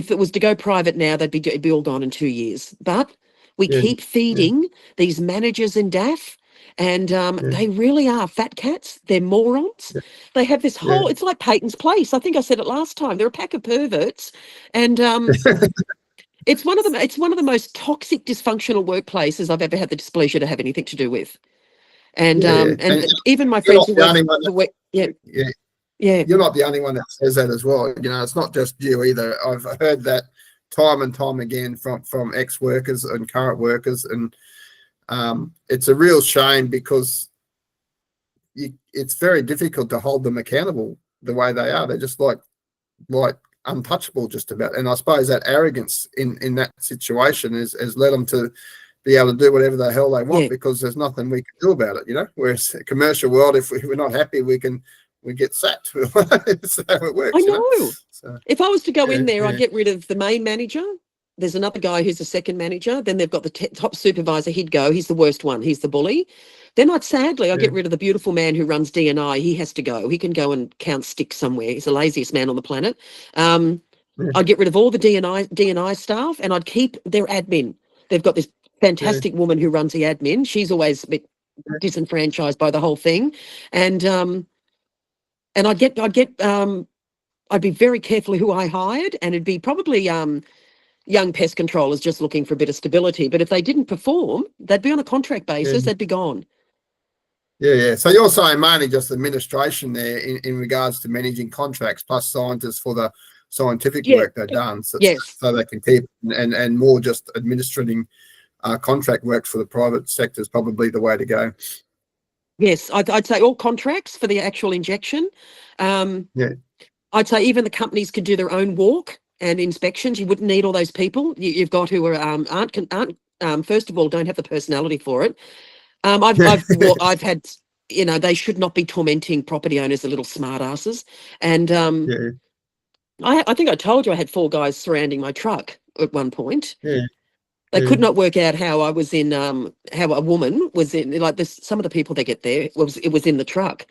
it was to go private now, it'd be all gone in 2 years. But we keep feeding these managers in DAF, and they really are fat cats. They're morons. They have this whole. It's like Peyton's Place. I think I said it last time. They're a pack of perverts, and it's one of the most toxic, dysfunctional workplaces I've ever had the displeasure to have anything to do with. And even my friends who work. You're not the only one that says that as well. It's not just you either. I've heard that time and time again from ex-workers and current workers, and It's a real shame because it's very difficult to hold them accountable the way they are. They're just like untouchable just about. And I suppose that arrogance in that situation has led them to be able to do whatever the hell they want because there's nothing we can do about it, you know. Whereas a commercial world, if we're not happy, we get sacked. That's how it works. I know. You know? So, if I was to go in there, I'd get rid of the main manager. There's another guy who's the second manager. Then they've got the top supervisor. He'd go. He's the worst one. He's the bully. Then I'd get rid of the beautiful man who runs D&I. He has to go. He can go and count sticks somewhere. He's the laziest man on the planet. I'd get rid of all the D&I staff, and I'd keep their admin. They've got this fantastic woman who runs the admin. She's always a bit disenfranchised by the whole thing, and I'd be very careful who I hired, and it'd be probably young pest controllers just looking for a bit of stability. But if they didn't perform, they'd be on a contract basis. They'd be gone. Yeah. So you're saying mainly just administration there in regards to managing contracts plus scientists for the scientific work they've done, so they can keep and more just administrating contract work for the private sector is probably the way to go. Yes, I'd say all contracts for the actual injection. I'd say even the companies could do their own walk and inspections. You wouldn't need all those people you've got who are aren't first of all don't have the personality for it. I've had, you know, they should not be tormenting property owners, the little smart asses. And I think I told you I had 4 guys surrounding my truck at one point. They could not work out how I was in, how a woman was in, like this. Some of the people that get there, it was in the truck.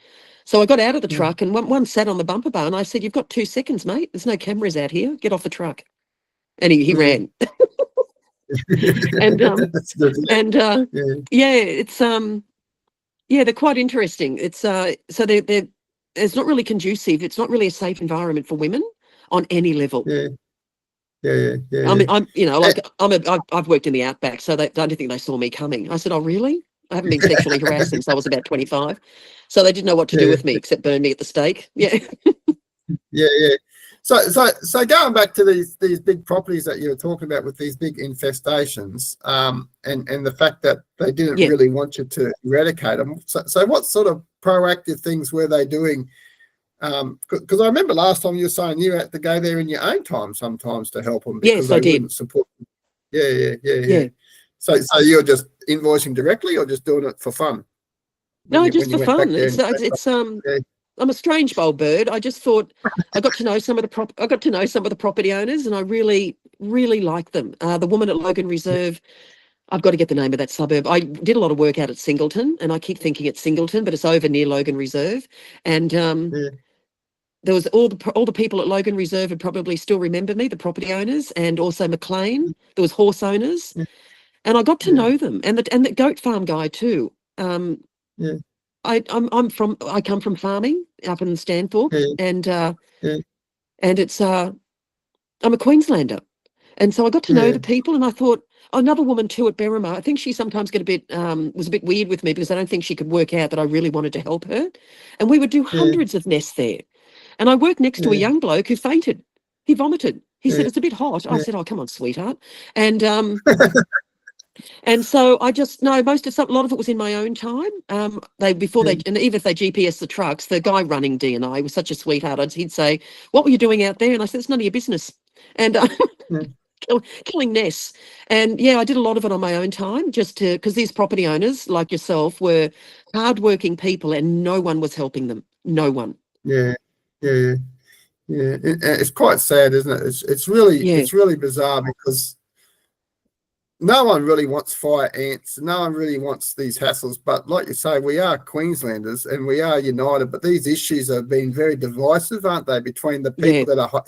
So I got out of the truck and one sat on the bumper bar and I said, "You've got 2 seconds, mate. There's no cameras out here. Get off the truck." And he ran. And they're quite interesting. It's so it's not really conducive. It's not really a safe environment for women on any level. I mean, I've worked in the outback, so I don't think they saw me coming. I said, "Oh, really? I haven't been sexually harassed since I was about 25." So they didn't know what to do with me except burn me at the stake. So going back to these big properties that you were talking about with these big infestations, and the fact that they didn't really want you to eradicate them. So what sort of proactive things were they doing? Because I remember last time you were saying you had to go there in your own time sometimes to help them because they wouldn't support them. Yeah. So you're just invoicing directly or just doing it for fun? No, just for fun. I'm a strange bold bird. I just thought I got to know some of the property owners, and I really, really like them. The woman at Logan Reserve, I've got to get the name of that suburb. I did a lot of work out at Singleton, and I keep thinking it's Singleton, but it's over near Logan Reserve. And there was all the people at Logan Reserve would probably still remember me, the property owners, and also McLean. There was horse owners, and I got to know them, and the goat farm guy too. I come from farming up in Stanthorpe, and it's I'm a Queenslander, and so I got to know the people, and I thought another woman too at Berrima. I think she sometimes was a bit weird with me because I don't think she could work out that I really wanted to help her, and we would do hundreds of nests there, and I worked next to a young bloke who fainted. He vomited. He said, "It's a bit hot." I said, "Oh, come on, sweetheart," and and so I just know a lot of it was in my own time. And even if they GPS the trucks, the guy running D&I was such a sweetheart. He'd say, "What were you doing out there?" And I said, "It's none of your business." And killing nests. And I did a lot of it on my own time, just because these property owners like yourself were hardworking people, and no one was helping them. No one. It's quite sad, isn't it? It's really bizarre because no one really wants fire ants. No one really wants these hassles. But like you say, we are Queenslanders and we are united. But these issues have been very divisive, aren't they, between the people that are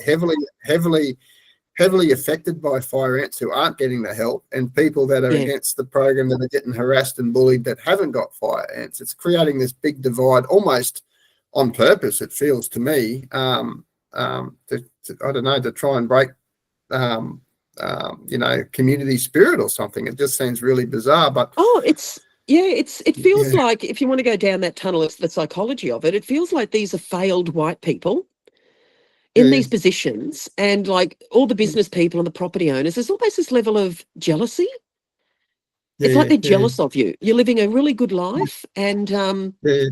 heavily affected by fire ants who aren't getting the help and people that are against the program that are getting harassed and bullied that haven't got fire ants. It's creating this big divide almost on purpose, it feels to me, I don't know, to try and break community spirit or something. It just seems really bizarre. But it feels like, if you want to go down that tunnel of the psychology of it, it feels like these are failed white people in these positions, and like all the business people and the property owners, there's almost this level of jealousy. it's like they're yeah, jealous of you. You're living a really good life, and yeah,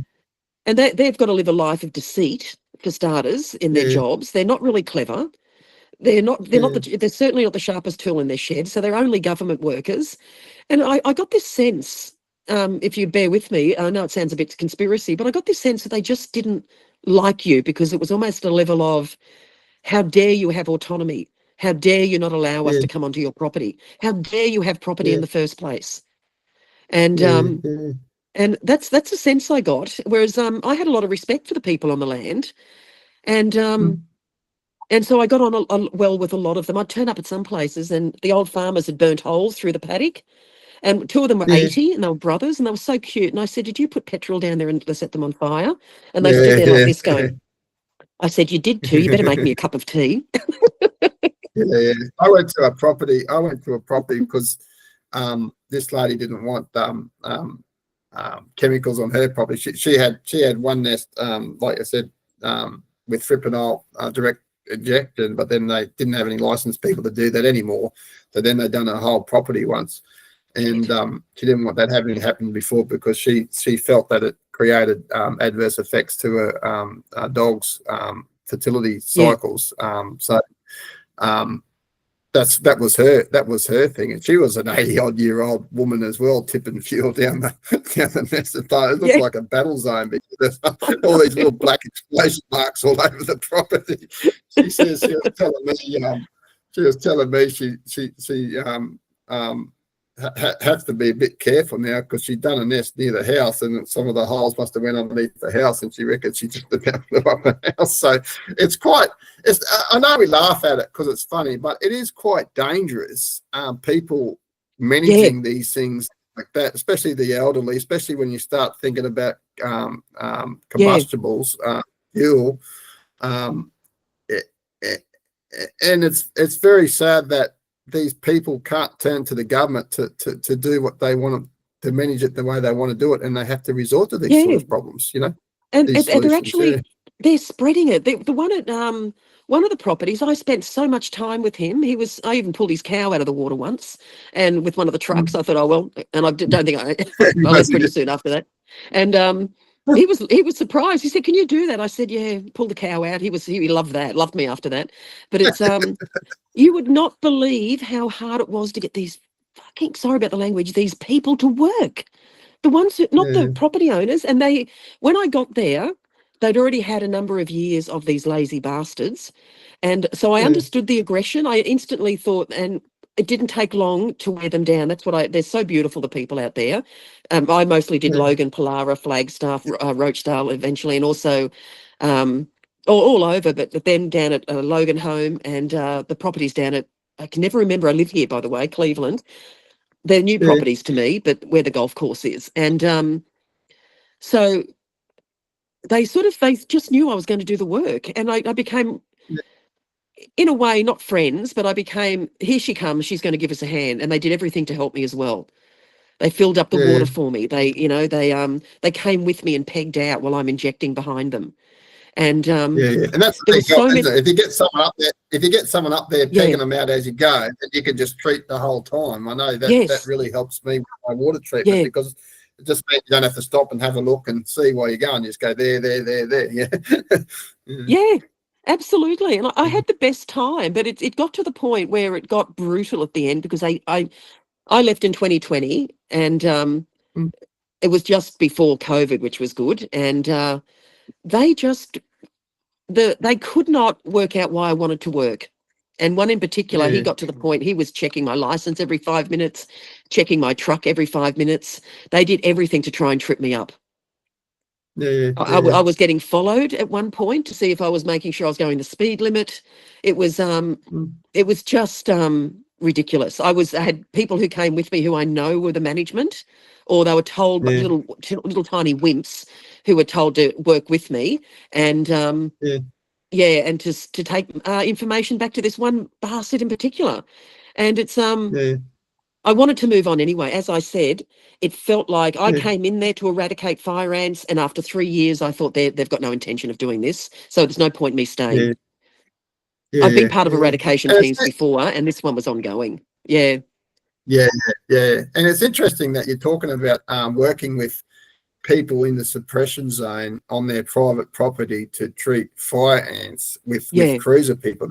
they've got to live a life of deceit for starters in their yeah, jobs. They're not really clever. yeah, They're certainly not the sharpest tool in their shed. So they're only government workers. And I got this sense, if you bear with me, I know it sounds a bit conspiracy, but I got this sense that they just didn't like you because it was almost a level of, how dare you have autonomy? How dare you not allow us yeah, to come onto your property? How dare you have property in yeah, the first place? And yeah, yeah, and that's a sense I got. Whereas I had a lot of respect for the people on the land, and mm, and so I got on well with a lot of them. I'd turn up at some places, and the old farmers had burnt holes through the paddock, and two of them were yeah, 80, and they were brothers, and they were so cute. And I said, "Did you put petrol down there and set them on fire?" And they stood yeah, there like yeah, this, going, "I said, you did too. You better make me a cup of tea." yeah. I went to a property. Because this lady didn't want chemicals on her property. She had one nest, like I said, with fipronil direct injection, but then they didn't have any licensed people to do that anymore. So then they done a whole property once, and she didn't want that having happened before because she felt that it created adverse effects to her dog's fertility Yeah, cycles. So um, that was her thing, and she was an 80-odd-year-old woman as well, tipping fuel down the nest. It looked yeah, like a battle zone because there's all these little black explosion marks all over the property. She says she was telling me she has to be a bit careful now because she'd done a nest near the house, and some of the holes must have went underneath the house, and she reckons she just about blew up the house. So it's quite. I know we laugh at it because it's funny, but it is quite dangerous. People yeah, managing these things like that, especially the elderly, especially when you start thinking about yeah, combustibles, fuel. Um, it, it, and it's very sad that these people can't turn to the government to do what they want to manage it the way they want to do it, and they have to resort to these sort yeah. of problems. And These they're solutions. Yeah. actually, they're spreading it. The one at one of the properties, I spent so much time with him. I even pulled his cow out of the water once, and with one of the trucks. I thought, oh well, and I don't think I left pretty soon after that. And he was surprised. He said, "Can you do that?" I said, "Yeah." Pull the cow out. He loved that. Loved me after that. But it's you would not believe how hard it was to get these fucking, sorry about the language, these people to work. The ones who, not the Yeah. property owners, and when I got there, they'd already had a number of years of these lazy bastards. And so I Yeah. understood the aggression. I instantly thought, and it didn't take long to wear them down. They're so beautiful, the people out there. I mostly did Yeah. Logan, Pollara, Flagstaff, Roachdale eventually, and also um, all over, but then down at Logan Home and the properties down at, I can never remember, I live here, by the way, Cleveland. They're new Yeah. properties to me, but where the golf course is. And so they just knew I was going to do the work. And I became, in a way, not friends, but I became, here she comes, she's going to give us a hand. And they did everything to help me as well. They filled up the Yeah. water for me. They came with me and pegged out while I'm injecting behind them. And Yeah. And that's the there thing, was so isn't many, it? If you get someone up there yeah, pegging them out as you go, then you can just treat the whole time. I know that yes, really helps me with my water treatment yeah, because it just means you don't have to stop and have a look and see where you're going. You just go there, there, there, there. Yeah. Yeah. yeah, absolutely. And I Mhm. had the best time, but it got to the point where it got brutal at the end because I left in 2020, and Mm. it was just before COVID, which was good. And they just they could not work out why I wanted to work. And one in particular, he Yeah. got to the point he was checking my license every 5 minutes, checking my truck every 5 minutes. They did everything to try and trip me up. Yeah. Yeah. I was getting followed at one point to see if I was making sure I was going the speed limit. It was Mm. it was just ridiculous. I had people who came with me who I know were the management, or they were told by Yeah. little tiny wimps who were told to work with me, and Yeah. yeah, and to take information back to this one bastard in particular. And it's Yeah. I wanted to move on anyway. As I said, it felt like I Yeah. came in there to eradicate fire ants, and after 3 years, I thought they've got no intention of doing this, so there's no point in me staying. Yeah. I've been Yeah. part of Yeah. eradication And teams before, and this one was ongoing. Yeah, Yeah, yeah. And it's interesting that you're talking about working with people in the suppression zone on their private property to treat fire ants with cruiser people.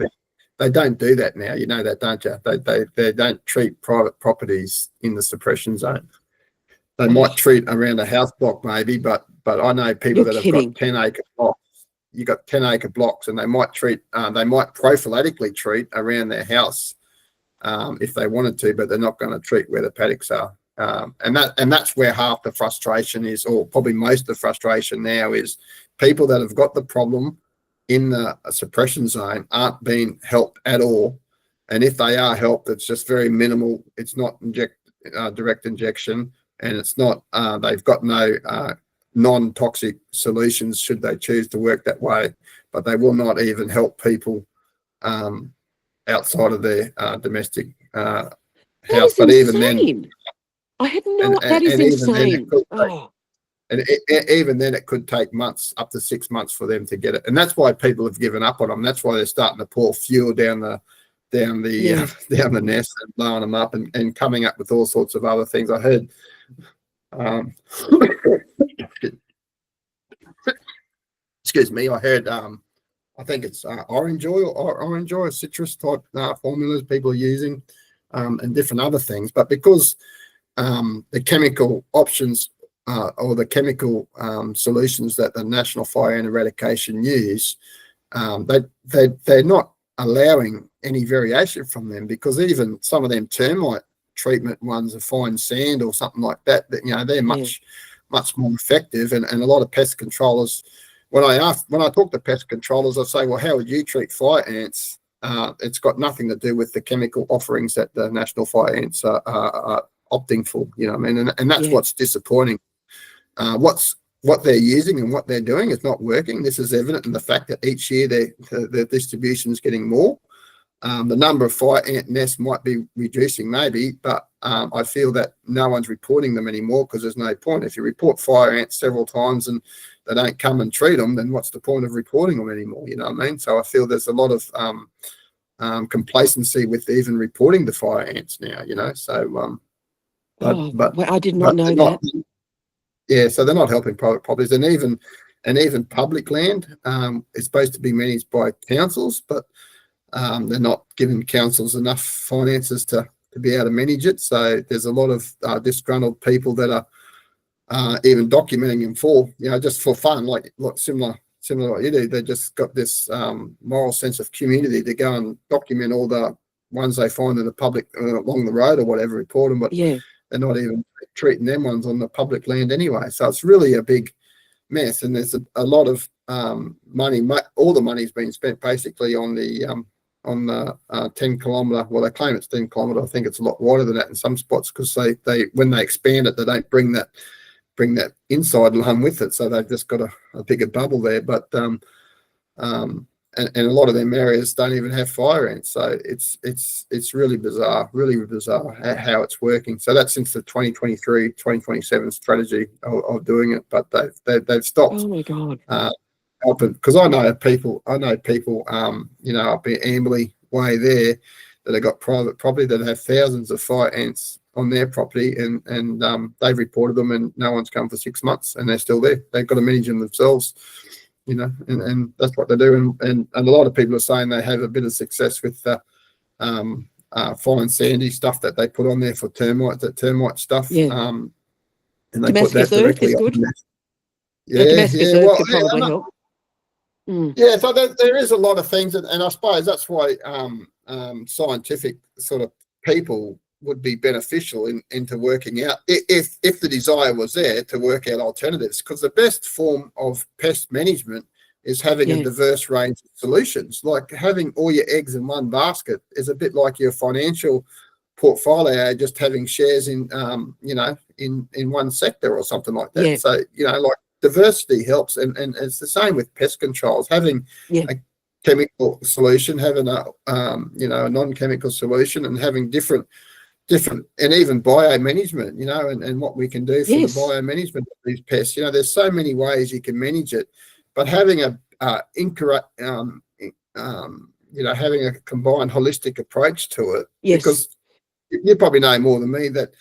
They don't do that now. You know that, don't you? They don't treat private properties in the suppression zone. They might treat around a house block maybe, but I know people that have got 10-acre blocks. You got 10-acre blocks, and they might prophylactically treat around their house if they wanted to, but they're not going to treat where the paddocks are. And that's where half the frustration is, or probably most of the frustration now is people that have got the problem in the suppression zone aren't being helped at all. And if they are helped, it's just very minimal. It's not direct injection, and it's not. They've got no non-toxic solutions should they choose to work that way. But they will not even help people outside of their domestic house. But insane. Even then, I had that is insane. Even then, it could take months, up to 6 months, for them to get it, and that's why people have given up on them. That's why they're starting to pour fuel down the nest and blowing them up and coming up with all sorts of other things. I heard, excuse me, I heard, I think it's orange oil, citrus type formulas people are using, and different other things, but because the chemical options or the chemical solutions that the National Fire Ant Eradication use, they're not allowing any variation from them, because even some of them termite treatment ones, a fine sand or something like that, they're much more effective. And a lot of pest controllers, when I talk to pest controllers, I say, well, how would you treat fire ants? It's got nothing to do with the chemical offerings that the National Fire Ants are opting for, and that's what's disappointing. What they're using and what they're doing is not working. This is evident in the fact that each year the distribution is getting more. The number of fire ant nests might be reducing maybe, but I feel that no one's reporting them anymore, because there's no point. If you report fire ants several times and they don't come and treat them, then what's the point of reporting them anymore? You know what I mean? So I feel there's a lot of complacency with even reporting the fire ants now, so well, I did not know that. Yeah, so they're not helping private properties, and even public land is supposed to be managed by councils, but they're not giving councils enough finances to be able to manage it. So there's a lot of disgruntled people that are even documenting them for, just for fun, like similar to what you do. They just got this moral sense of community to go and document all the ones they find in the public along the road or whatever, report them, but they're not even treating them ones on the public land anyway. So it's really a big mess, and there's a lot of money. All the money's been spent basically on the 10 kilometre. Well, they claim it's 10 kilometre. I think it's a lot wider than that in some spots, because they when they expand it, they don't bring that inside line with it, so they've just got a bigger bubble there. But and a lot of them areas don't even have fire ants, so it's really bizarre how it's working. So that's since the 2023-2027 strategy of doing it, but they've stopped. Oh my God! Helping, because I know people up in Amberley way there that have got private property that have thousands of fire ants on their property, and they've reported them, and no one's come for 6 months, and they're still there. They've got to manage them themselves. And that's what they do. And a lot of people are saying they have a bit of success with the fine sandy stuff that they put on there for termite stuff. And they put that directly on there. Earth could probably help. Yeah, so there is a lot of things, and I suppose that's why scientific sort of people would be beneficial into working out, if the desire was there, to work out alternatives, because the best form of pest management is having a diverse range of solutions. Like having all your eggs in one basket is a bit like your financial portfolio, just having shares in in one sector or something like that. So like diversity helps, and it's the same with pest controls. Having a chemical solution, having a a non-chemical solution, and having different, and even biomanagement, and what we can do for the biomanagement of these pests. There's so many ways you can manage it, but having having a combined holistic approach to it, because you probably know more than me that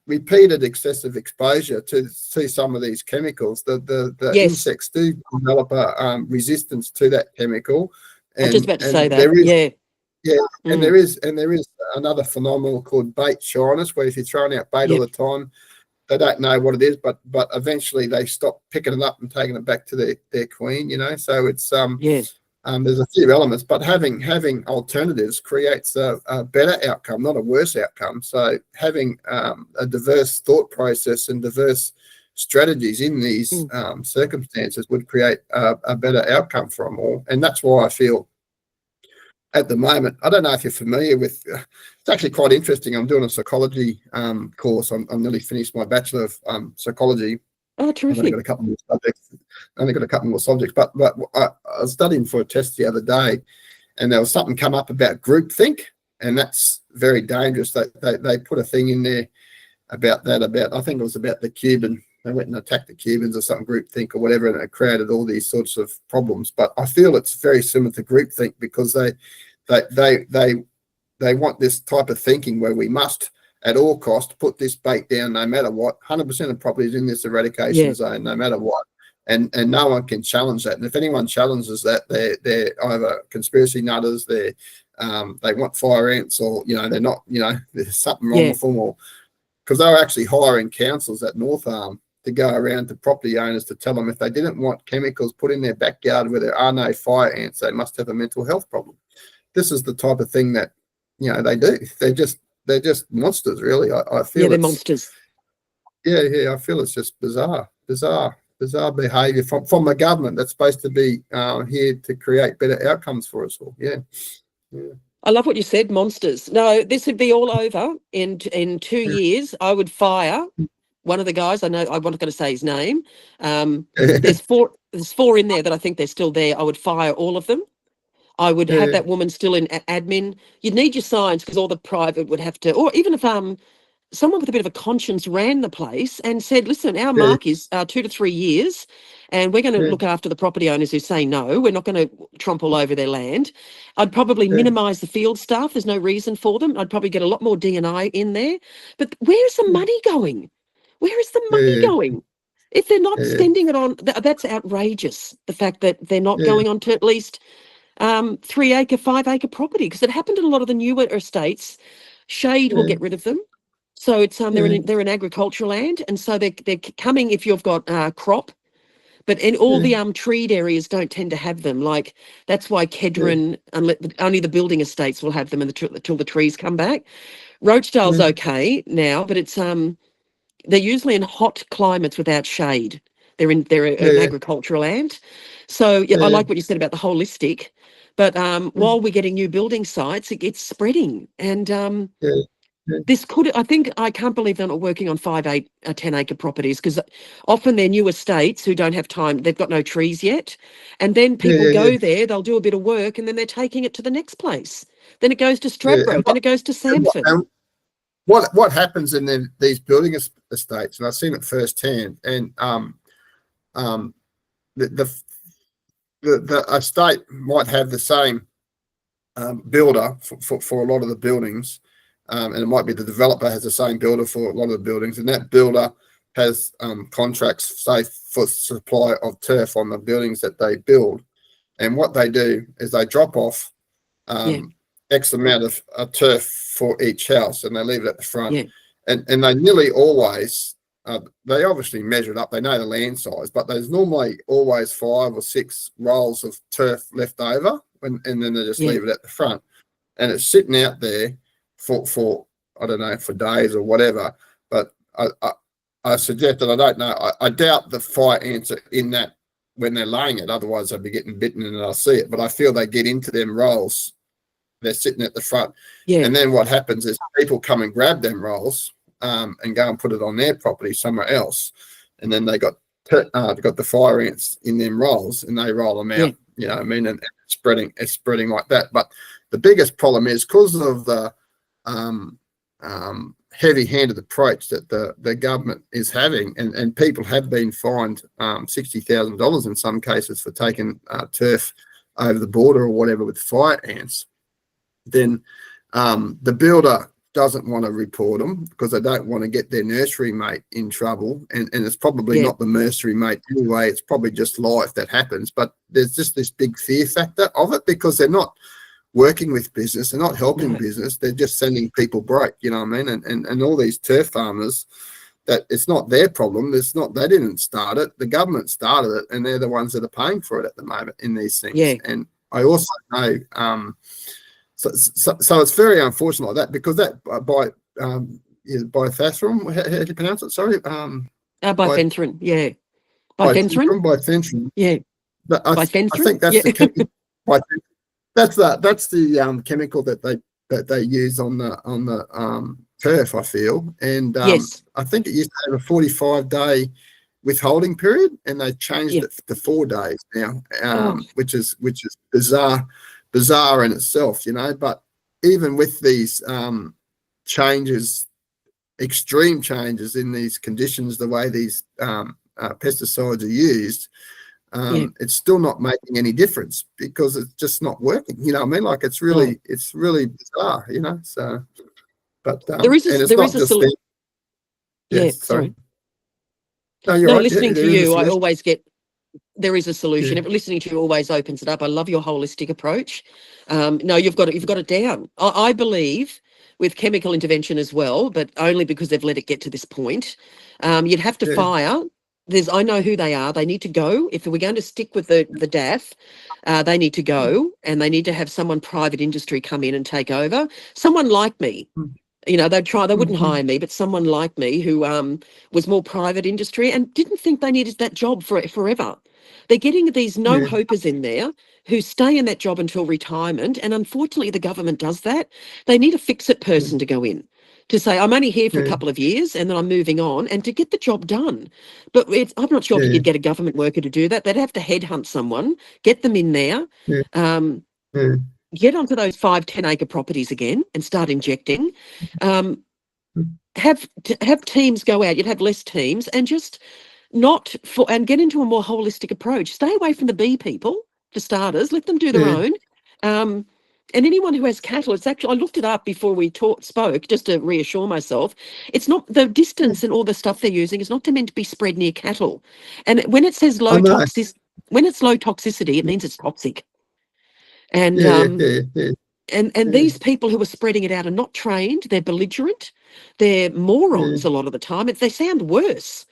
repeated excessive exposure to some of these chemicals, the Yes, insects do develop a resistance to that chemical, I was just about to say that. there is Mm, and there is another phenomenon called bait shyness, where if you're throwing out bait all yep, the time, they don't know what it is, but eventually they stop picking it up and taking it back to their queen, So it's yeah, there's a few elements, but having alternatives creates a better outcome, not a worse outcome. So having a diverse thought process and diverse strategies in these circumstances would create a better outcome for them all. And that's why I feel at the moment, I don't know if you're familiar with, it's actually quite interesting. I'm doing a psychology course. I'm nearly finished my Bachelor of Psychology. oh, I've only terrific. got a couple more subjects. But I was studying for a test the other day, and there was something come up about groupthink, and that's very dangerous. They put a thing in there about I think it was about the Cuban. They went and attacked the Cubans or something, groupthink or whatever, and it created all these sorts of problems. But I feel it's very similar to groupthink, because they want this type of thinking where we must at all cost put this bait down no matter what. 100% of properties in this eradication zone no matter what, and no one can challenge that. And if anyone challenges that, they're either conspiracy nutters, they want fire ants, or they're not, there's something wrong with them, or because they were actually hiring councils at North Arm to go around to property owners to tell them if they didn't want chemicals put in their backyard where there are no fire ants, they must have a mental health problem. This is the type of thing that they do. They're just monsters, really. I feel They're monsters. I feel it's just bizarre behaviour from the government that's supposed to be here to create better outcomes for us all. Yeah. I love what you said, monsters. No, this would be all over in 2 years. I would fire one of the guys. I know I'm not going to say his name. There's four in there that I think they're still there. I would fire all of them. I would have that woman still in admin. You'd need your science, because all the private would have to, or even if someone with a bit of a conscience ran the place and said, listen, our mark is 2 to 3 years, and we're going to look after the property owners who say no. We're not going to tromp all over their land. I'd probably minimise the field staff. There's no reason for them. I'd probably get a lot more D&I in there. But where's the money going? Where is the money going? If they're not spending it on, that's outrageous, the fact that they're not going on to at least 3 acre, 5 acre property, because it happened in a lot of the newer estates. Shade will get rid of them. So it's they're in agricultural land, and so they're coming if you've got crop, but in all the treed areas don't tend to have them. Like that's why Kedron, only the building estates will have them until the trees come back. Roachdale's okay now, but it's they're usually in hot climates without shade. They're in agricultural land. So I like what you said about the holistic, but while we're getting new building sites, it's spreading, and this could, I can't believe they're not working on 5, 8, 10 acre properties, because often they're new estates who don't have time. They've got no trees yet. And then people go there, they'll do a bit of work, and then they're taking it to the next place. Then it goes to Stradbroke, then it goes to Samford. What happens in these building estates, and I've seen it firsthand, and the estate might have the same builder for a lot of the buildings, and it might be the developer has the same builder for a lot of the buildings, and that builder has contracts, say, for supply of turf on the buildings that they build. And what they do is they drop off X amount of turf for each house, and they leave it at the front. And they nearly always, they obviously measure it up, they know the land size, but there's normally always 5 or 6 rolls of turf left over, and then they just leave it at the front. And it's sitting out there for I don't know, for days or whatever. But I suggest that, I don't know, I doubt the fire ants are in that when they're laying it, otherwise they'd be getting bitten and I'll see it. But I feel they get into them rolls. They're sitting at the front. And then what happens is people come and grab them rolls and go and put it on their property somewhere else. And then they got the fire ants in them rolls, and they roll them out, you know what I mean? And it's spreading like that. But the biggest problem is because of the heavy-handed approach that the government is having, and people have been fined $60,000 in some cases for taking turf over the border or whatever with fire ants. Then the builder doesn't want to report them because they don't want to get their nursery mate in trouble. And it's probably Yeah. not the nursery mate anyway. It's probably just life that happens. But there's just this big fear factor of it because they're not working with business. They're not helping business. They're just sending people broke, you know what I mean? And all these turf farmers, that it's not their problem. It's not, they didn't start it. The government started it, and they're the ones that are paying for it at the moment in these things. Yeah. And I also know, so it's very unfortunate like that, because that bifenthrin, how do you pronounce it? Sorry. Bifenthrin, yeah. Bifenthrin? Bifenthrin. Yeah. I think that's the that's the chemical that they use on the turf, I feel. And yes. I think it used to have a 45-day withholding period, and they changed it to 4 days now, which is bizarre in itself, you know. But even with these changes, extreme changes in these conditions, the way these pesticides are used, it's still not making any difference because it's just not working. You know what I mean? Like it's really bizarre, you know. So, but there is a solution. Yeah, sorry. No, you're no, right. listening Yeah, to you, I always get there is a solution. Yeah. Listening to you always opens it up. I love your holistic approach. No, you've got it down. I believe with chemical intervention as well, but only because they've let it get to this point. You'd have to fire. I know who they are. They need to go. If we're going to stick with the DAF, they need to go, and they need to have someone private industry come in and take over. Someone like me. You know, they wouldn't hire me, but someone like me who was more private industry and didn't think they needed that job forever. They're getting these no-hopers in there who stay in that job until retirement, and unfortunately the government does that. They need a fix-it person to go in, to say, I'm only here for a couple of years and then I'm moving on, and to get the job done. But I'm not sure if you could get a government worker to do that. They'd have to headhunt someone, get them in there, get onto those 5-10 acre properties again and start injecting. Have teams go out. You'd have less teams, and just and get into a more holistic approach. Stay away from the bee people for starters. Let them do their own. And anyone who has cattle, it's actually, I looked it up before we spoke just to reassure myself. It's not the distance and all the stuff they're using is not meant to be spread near cattle. And when it says low toxicity, it means it's toxic. And and these people who are spreading it out are not trained. They're belligerent. They're morons a lot of the time. They sound worse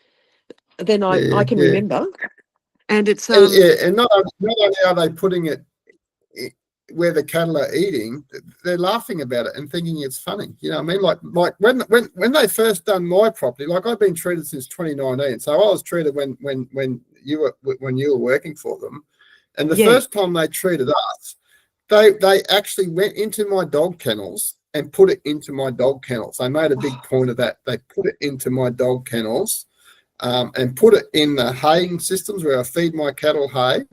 than I can remember. And it's and not only are they putting it where the cattle are eating, they're laughing about it and thinking it's funny. You know what I mean? Like when they first done my property, like I've been treated since 2019. So I was treated when you were working for them, and the first time they treated us, they actually went into my dog kennels and put it into my dog kennels. They made a big point of that. They put it into my dog kennels and put it in the haying systems where I feed my cattle hay.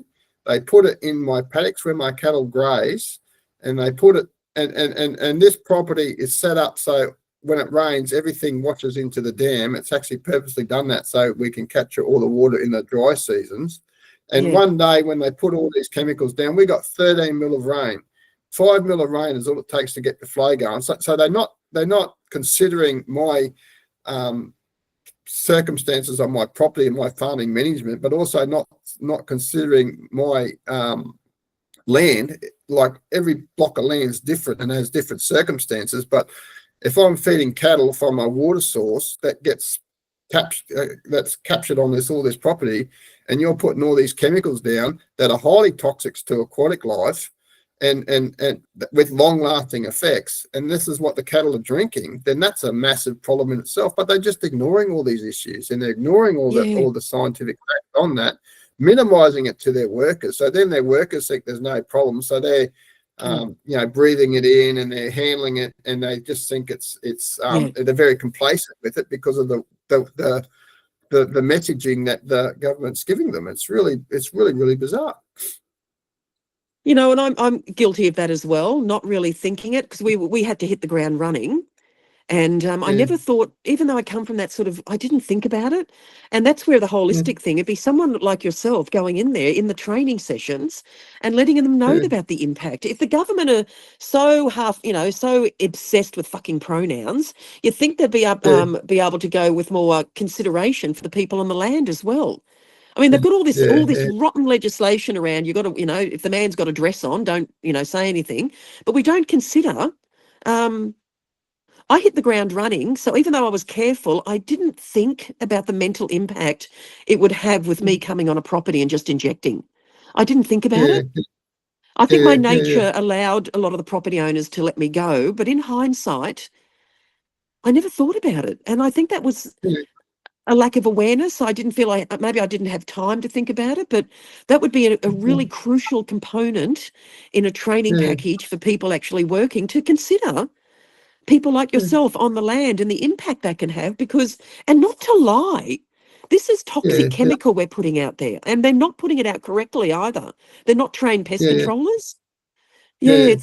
They put it in my paddocks where my cattle graze, and they put it, and this property is set up so when it rains, everything washes into the dam. It's actually purposely done that so we can capture all the water in the dry seasons. And one day when they put all these chemicals down, we got 13 mil of rain. 5 mil of rain is all it takes to get the flow going. So they're not considering my circumstances on my property and my farming management, but also not considering my land. Like every block of land is different and has different circumstances. But if I'm feeding cattle from a water source that gets that's captured on all this property, and you're putting all these chemicals down that are highly toxic to aquatic life and with long-lasting effects, and this is what the cattle are drinking, then that's a massive problem in itself. But they're just ignoring all these issues, and they're ignoring all the scientific facts on that, minimizing it to their workers. So then their workers think there's no problem, so they're breathing it in and they're handling it, and they just think they're very complacent with it because of the messaging that the government's giving them. It's really bizarre. You know, and I'm guilty of that as well, not really thinking it, because we had to hit the ground running. And I never thought, even though I come from that sort of, I didn't think about it. And that's where the holistic thing, it'd be someone like yourself going in there in the training sessions and letting them know about the impact. If the government are so so obsessed with fucking pronouns, you'd think they'd be able to go with more consideration for the people on the land as well. I mean, they've got all this rotten legislation around. You've got to, if the man's got a dress on, don't, say anything. But we don't consider, I hit the ground running. So even though I was careful, I didn't think about the mental impact it would have with me coming on a property and just injecting. I didn't think about it. I think my nature allowed a lot of the property owners to let me go. But in hindsight, I never thought about it. And I think that was a lack of awareness. I didn't feel maybe I didn't have time to think about it, but that would be a really crucial component in a training package for people actually working to consider people like yourself on the land and the impact that can have, and not to lie, this is toxic chemical we're putting out there, and they're not putting it out correctly either. They're not trained pest controllers. And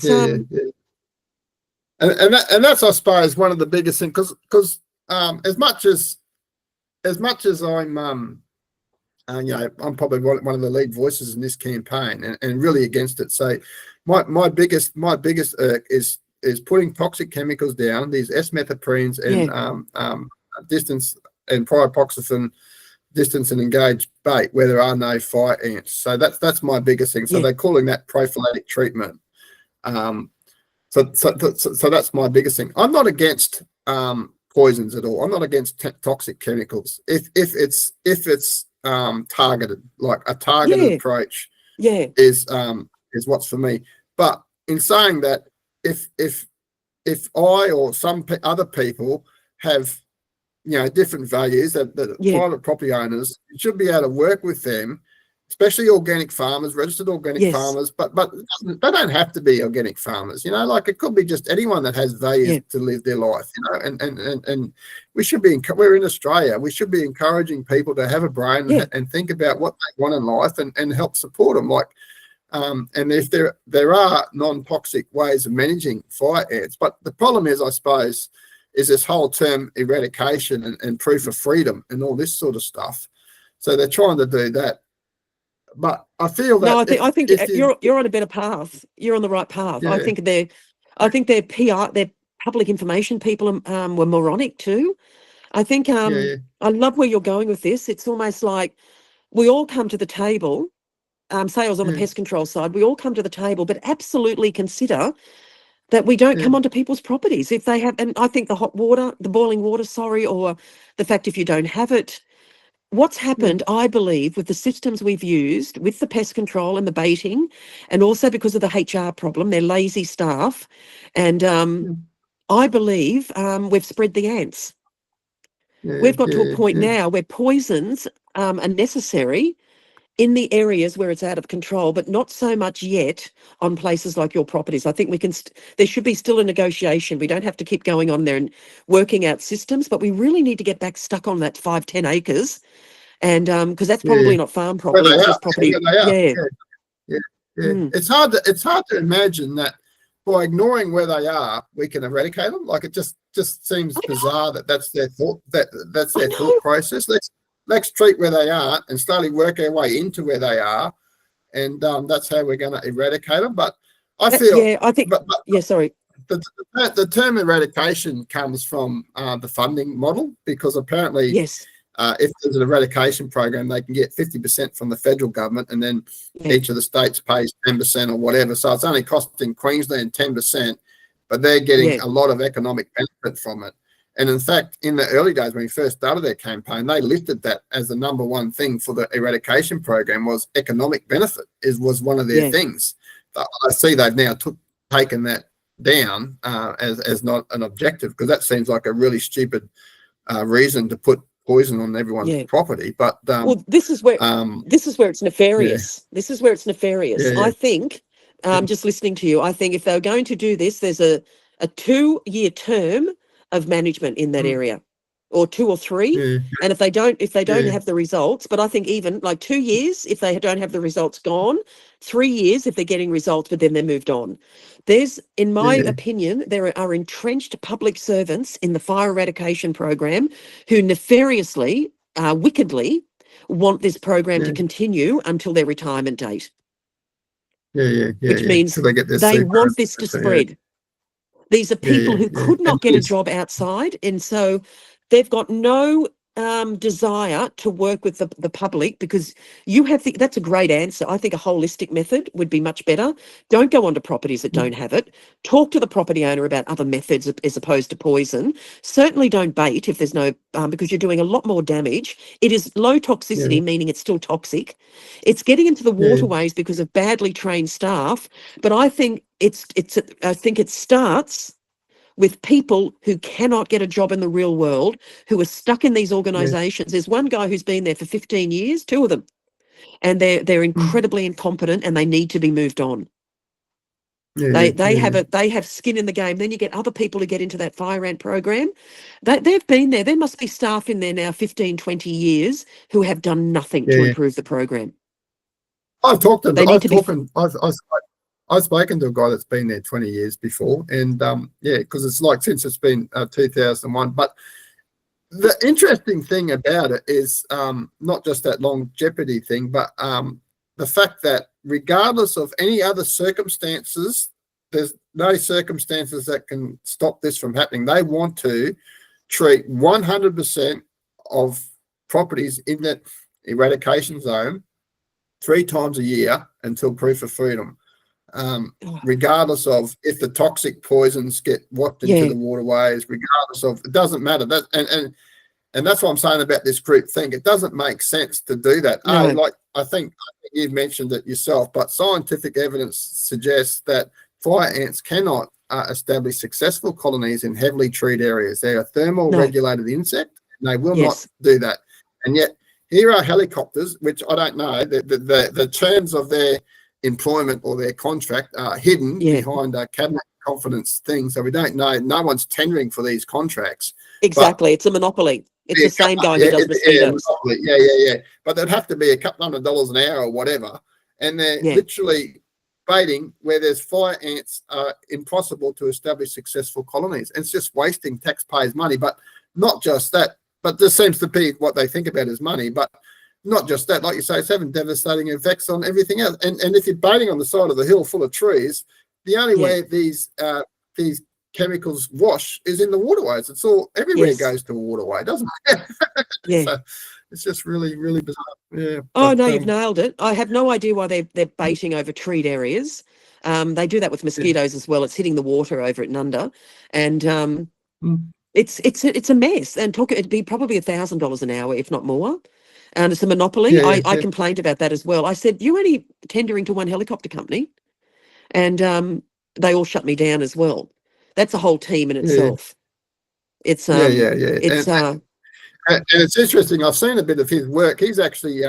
that's, I suppose, one of the biggest things, because as much as I'm I'm probably one of the lead voices in this campaign and really against it. So my biggest irk is putting toxic chemicals down, these S-methoprenes and distance and pyroxafen distance and engaged bait where there are no fire ants. So that's my biggest thing. So they're calling that prophylactic treatment. So that's my biggest thing. I'm not against poisons at all. I'm not against toxic chemicals if it's targeted, like a targeted approach is what's for me. But in saying that, if I or some other people have different values that private property owners should be able to work with them, especially organic farmers, registered organic farmers, but they don't have to be organic farmers, like it could be just anyone that has values to live their life, and we should be, we're in Australia, we should be encouraging people to have a brain and think about what they want in life and help support them. Like, and if there are non-toxic ways of managing fire ants, but the problem is, I suppose, is this whole term eradication and proof of freedom and all this sort of stuff. So they're trying to do that. But I feel that I think you're on a better path. You're on the right path. I think their PR, their public information people were moronic too. I think I love where you're going with this. It's almost like we all come to the table. Say I was on the pest control side, we all come to the table, but absolutely consider that we don't come onto people's properties if they have. And I think the boiling water, or the fact if you don't have it. What's happened, I believe, with the systems we've used, with the pest control and the baiting, and also because of the HR problem, they're lazy staff, and I believe we've spread the ants. We've got to a point now where poisons are necessary in the areas where it's out of control, but not so much yet on places like your properties. I think we can. There should be still a negotiation. We don't have to keep going on there and working out systems, but we really need to get back stuck on that 5-10 acres, and because that's probably not farm property. It's just property. It's hard to imagine that by ignoring where they are, we can eradicate them. Like, it just seems bizarre that's their thought. That's their thought process. Let's treat where they are and slowly work our way into where they are, and that's how we're going to eradicate them. But I feel, sorry. The term eradication comes from the funding model, because apparently, if there's an eradication program, they can get 50% from the federal government, and then each of the states pays 10% or whatever. So it's only costing Queensland 10%, but they're getting a lot of economic benefit from it. And in fact, in the early days when we first started their campaign, they listed that as the number one thing for the eradication program was economic benefit was one of their things. But I see they've now taken that down as not an objective, because that seems like a really stupid reason to put poison on everyone's property. But this is where it's nefarious. This is where it's nefarious. I think, just listening to you, I think if they're going to do this, there's a 2-year term of management in that area. or 2 or 3. Yeah. And if they don't Yeah. have the results, but I think even like 2 years, if they don't have the results, gone. 3 years if they're getting results, but then they're moved on. There's, in my Yeah. opinion, there are entrenched public servants in the fire eradication program who nefariously, wickedly want this program to Yeah. continue until their retirement date, Yeah. which means Till they get their they super. want this to spread. These are people who Yeah. could not get a job outside, and so they've got no desire to work with the public, because you have that's a great answer. I think a holistic method would be much better. Don't go onto properties that don't have it. Talk to the property owner about other methods as opposed to poison. Certainly don't bait if there's no, because you're doing a lot more damage. It is low toxicity, Yeah. meaning it's still toxic. It's getting into the Yeah. waterways because of badly trained staff. But I think I think it starts with people who cannot get a job in the real world, who are stuck in these organisations. There's one guy who's been there for 15 years, 2 of them, and they're incredibly incompetent, and they need to be moved on. They have skin in the game. Then you get other people who get into that fire ant program. They've been there. There must be staff in there now 15, 20 years who have done nothing to improve the program. I've talked to They need to be. I've spoken to a guy that's been there 20 years before, and because it's like since it's been 2001. But the interesting thing about it is not just that longevity thing, but the fact that regardless of any other circumstances, there's no circumstances that can stop this from happening. They want to treat 100% of properties in that eradication zone 3 times a year until proof of freedom. Regardless of if the toxic poisons get washed into the waterways, regardless of, it doesn't matter. That and that's what I'm saying about this group thing. It doesn't make sense to do that. No. Like I think you've mentioned it yourself, but scientific evidence suggests that fire ants cannot establish successful colonies in heavily treed areas. They're a thermal regulated insect, and they will not do that. And yet here are helicopters, which I don't know the terms of their employment or their contract are hidden behind a cabinet confidence thing, so we don't know. No one's tendering for these contracts. Exactly, it's a monopoly. It's the same guy who does mosquitoes. Yeah. But there'd have to be a couple $100 an hour or whatever, and they're literally baiting where there's fire ants are impossible to establish successful colonies. And it's just wasting taxpayers' money. But not just that, but this seems to be what they think about is money. But not just that, like you say, it's having devastating effects on everything else. And if you're baiting on the side of the hill full of trees, the only way these chemicals wash is in the waterways. It's all everywhere goes to a waterway, doesn't it? So it's just really, really bizarre. Yeah. Oh, no, you've nailed it. I have no idea why they're baiting over treed areas. They do that with mosquitoes as well. It's hitting the water over it and under, and it's a mess. And it'd be probably $1,000 an hour, if not more. And it's a monopoly. I complained about that as well. I said, you're only tendering to one helicopter company. And they all shut me down as well. That's a whole team in itself. It's It's and it's interesting. I've seen a bit of his work. He's actually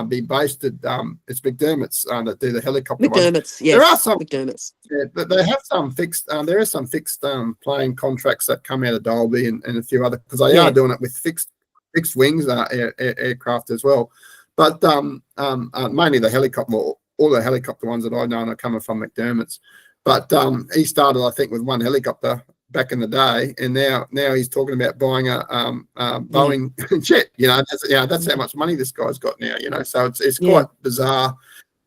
be based at it's McDermott's that do the helicopter McDermott's. Yes, there are some McDermott's. But they have some fixed. There are some fixed plane contracts that come out of Dolby and a few other, because they are doing it with fixed wings aircraft as well. But mainly the helicopter. All the helicopter ones that I know are coming from McDermott's. But he started, I think, with one helicopter back in the day, and now he's talking about buying a Boeing jet. That's how much money this guy's got now. So it's quite bizarre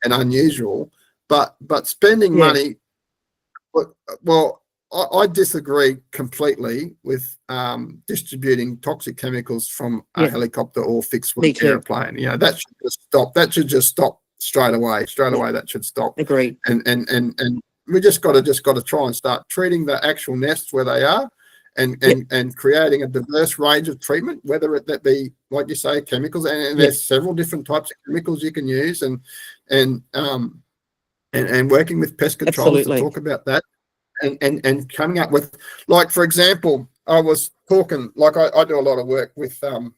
and unusual. But spending money. Well, I disagree completely with distributing toxic chemicals from a helicopter or fixed wing airplane. That should just stop. That should just stop straight away. That should stop. Agreed. And we just got to try and start treating the actual nests where they are, and creating a diverse range of treatment, whether that be, like you say, chemicals, and there's several different types of chemicals you can use, and working with pest controllers to talk about that, and coming up with, like, for example, I was talking, like I do a lot of work with the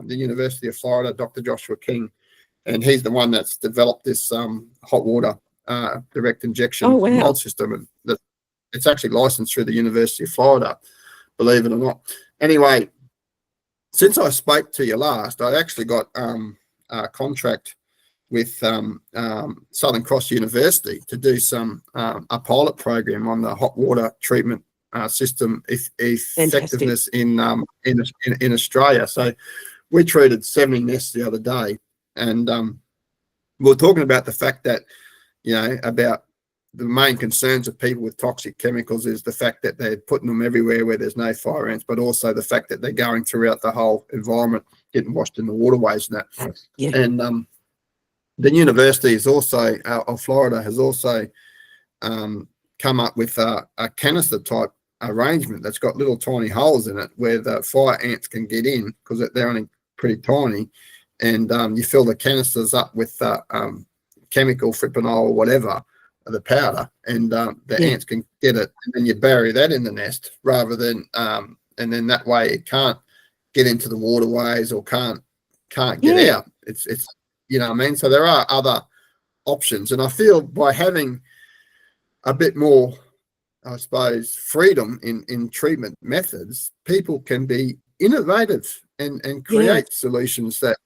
University of Florida, Dr. Joshua King, and he's the one that's developed this hot water direct injection mold system, and it's actually licensed through the University of Florida, believe it or not. Anyway, since I spoke to you last, I actually got a contract with Southern Cross University to do a pilot program on the hot water treatment system effectiveness in Australia. So we treated 70 nests the other day, and we were talking about the fact that, about the main concerns of people with toxic chemicals is the fact that they're putting them everywhere where there's no fire ants, but also the fact that they're going throughout the whole environment, getting washed in the waterways and that. Yeah. And the university is also, of Florida, has also come up with a canister type arrangement that's got little tiny holes in it where the fire ants can get in, because they're only pretty tiny, and you fill the canisters up with chemical fipronil or whatever, the powder, and the ants can get it, and then you bury that in the nest rather than and then that way it can't get into the waterways or can't get out. It's you know what I mean? So there are other options, and I feel by having a bit more, I suppose, freedom in treatment methods, people can be innovative and create solutions that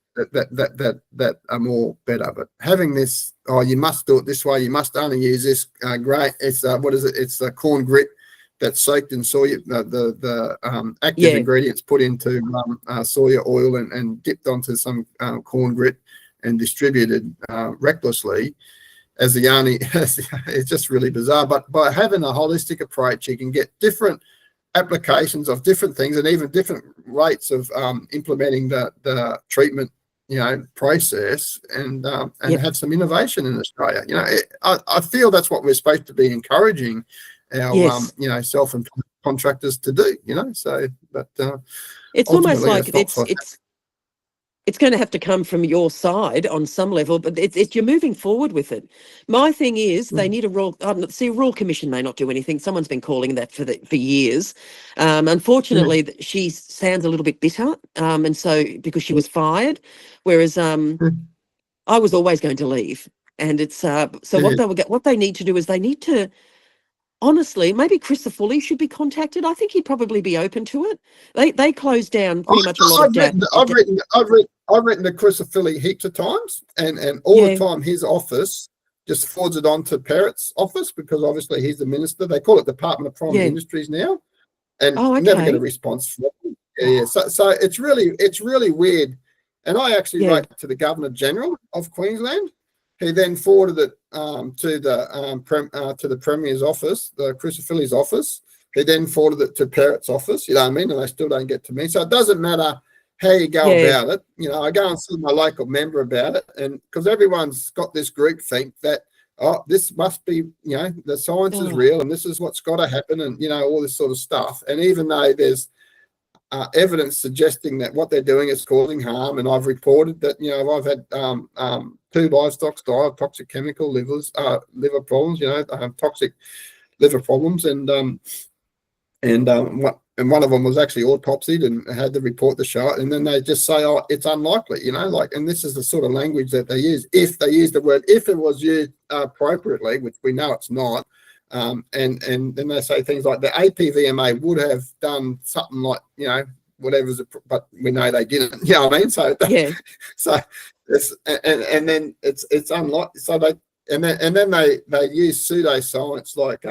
are more better. But having this, you must do it this way, you must only use this great, it's what is it? It's the corn grit that's soaked in soya, the active ingredients put into soya oil and dipped onto some corn grit and distributed recklessly as the only, it's just really bizarre. But by having a holistic approach, you can get different applications of different things and even different rates of implementing the treatment, process, and have some innovation in Australia. I feel that's what we're supposed to be encouraging our self-employed contractors to do. So, but it's almost like it's going to have to come from your side on some level, but you're moving forward with it. My thing is they need a Royal Commission may not do anything. Someone's been calling that for years. Unfortunately, she sounds a little bit bitter, and so because she was fired, whereas I was always going to leave. And it's so what they need to do is they need to. Honestly, maybe Chris Foley should be contacted. I think he'd probably be open to it. They closed down pretty much a lot of data. I've written to Chris Foley heaps of times, and all the time his office just forwards it on to Parrott's office, because obviously he's the minister. They call it Department of Primary Industries now, and never get a response from it. So it's really weird. And I actually wrote to the Governor General of Queensland. He then forwarded it to the Premier's office, the Chris Foley's office. He then forwarded it to Parrott's office. You know what I mean? And they still don't get to me. So it doesn't matter how you go about it. I go and see my local member about it, and because everyone's got this group think that this must be the science is real and this is what's got to happen, and all this sort of stuff. And even though there's evidence suggesting that what they're doing is causing harm, and I've reported that I've had 2 livestock die of toxic chemical liver problems, toxic liver problems, and one of them was actually autopsied and had the report to show it, and then they just say, it's unlikely, and this is the sort of language that they use. If they use the word, if it was used appropriately, which we know it's not, and then they say things like the APVMA would have done something like, whatever's, but we know they didn't. You know what I mean? So so it's and then it's unlikely. So they and then they use pseudoscience like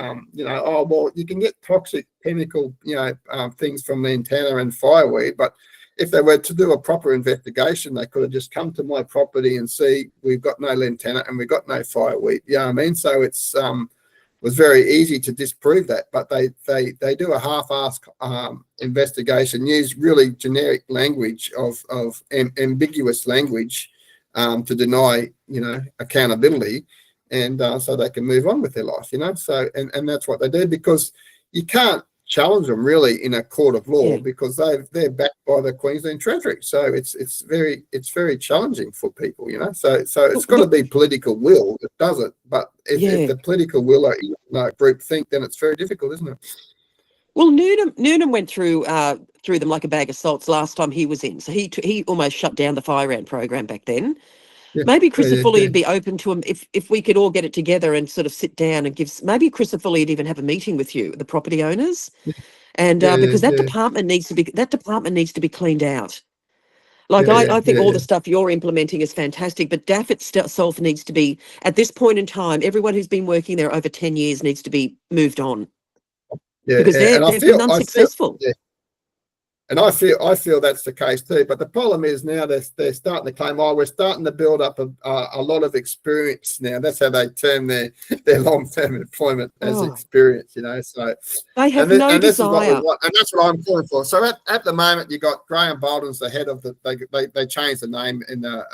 you can get toxic chemical things from lantana and fireweed, but if they were to do a proper investigation, they could have just come to my property and see we've got no lantana and we've got no fireweed. You know what I mean? So it's was very easy to disprove that, but they do a half-assed investigation, use really generic language of ambiguous language to deny accountability, and so they can move on with their life. So and that's what they do, because you can't challenge them really in a court of law because they're backed by the Queensland Treasury. So it's very challenging for people, So it's got to be political will that does it. But if the political will are group think, then it's very difficult, isn't it? Well, Noonan went through them like a bag of salts last time he was in. So he almost shut down the fire ant program back then. Maybe Chris yeah, Foley yeah, would be open to him if we could all get it together and sort of sit down and maybe Chris Foley would even have a meeting with you, the property owners, and yeah, because that yeah, department needs to be cleaned out. Like yeah, yeah, I think yeah, all yeah. the stuff you're implementing is fantastic, but DAF itself needs to be, at this point in time, everyone who's been working there over 10 years needs to be moved on Yeah, because and they've been I feel, unsuccessful. yeah, and I feel that's the case too. But the problem is now they're starting to claim, oh, we're starting to build up a lot of experience now. That's how they term their long-term employment as Oh, experience, you know. So, they have no and this is what we desire. want, and that's what I'm calling for. So at the moment, you got Graham Bolden's the head of the. They changed the name in the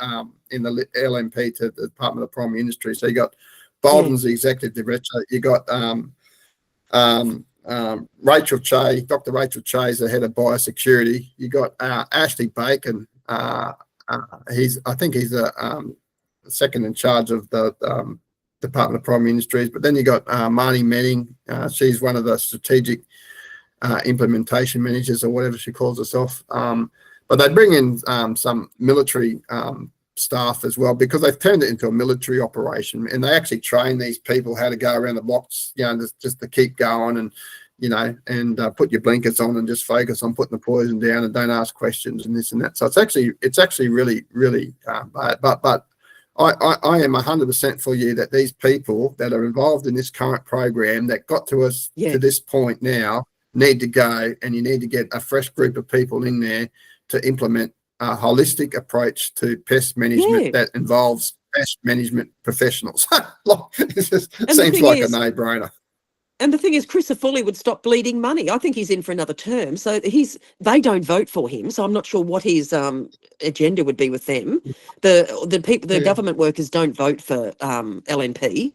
LMP to the Department of Primary Industry. So you got Bolden's the executive director. You got Rachel Che, Dr. Rachel Che is the head of biosecurity. You got Ashley Bacon. I think he's the second in charge of the Department of Primary Industries. But then you got Marnie Menning. She's one of the strategic implementation managers or whatever she calls herself. But they bring in some military staff as well because they've turned it into a military operation and they actually train these people how to go around the blocks, you know, just to keep going and, you know, and put your blinkers on and just focus on putting the poison down and don't ask questions and this and that. So it's actually really, really bad. But I am 100% for you that these people that are involved in this current program that got to us to this point now need to go, and you need to get a fresh group of people in there to implement a holistic approach to pest management that involves pest management professionals. It just seems like a no-brainer. And the thing is, Chris Foley would stop bleeding money. I think he's in for another term. So they don't vote for him. So I'm not sure what his agenda would be with them. The people, the government workers don't vote for LNP.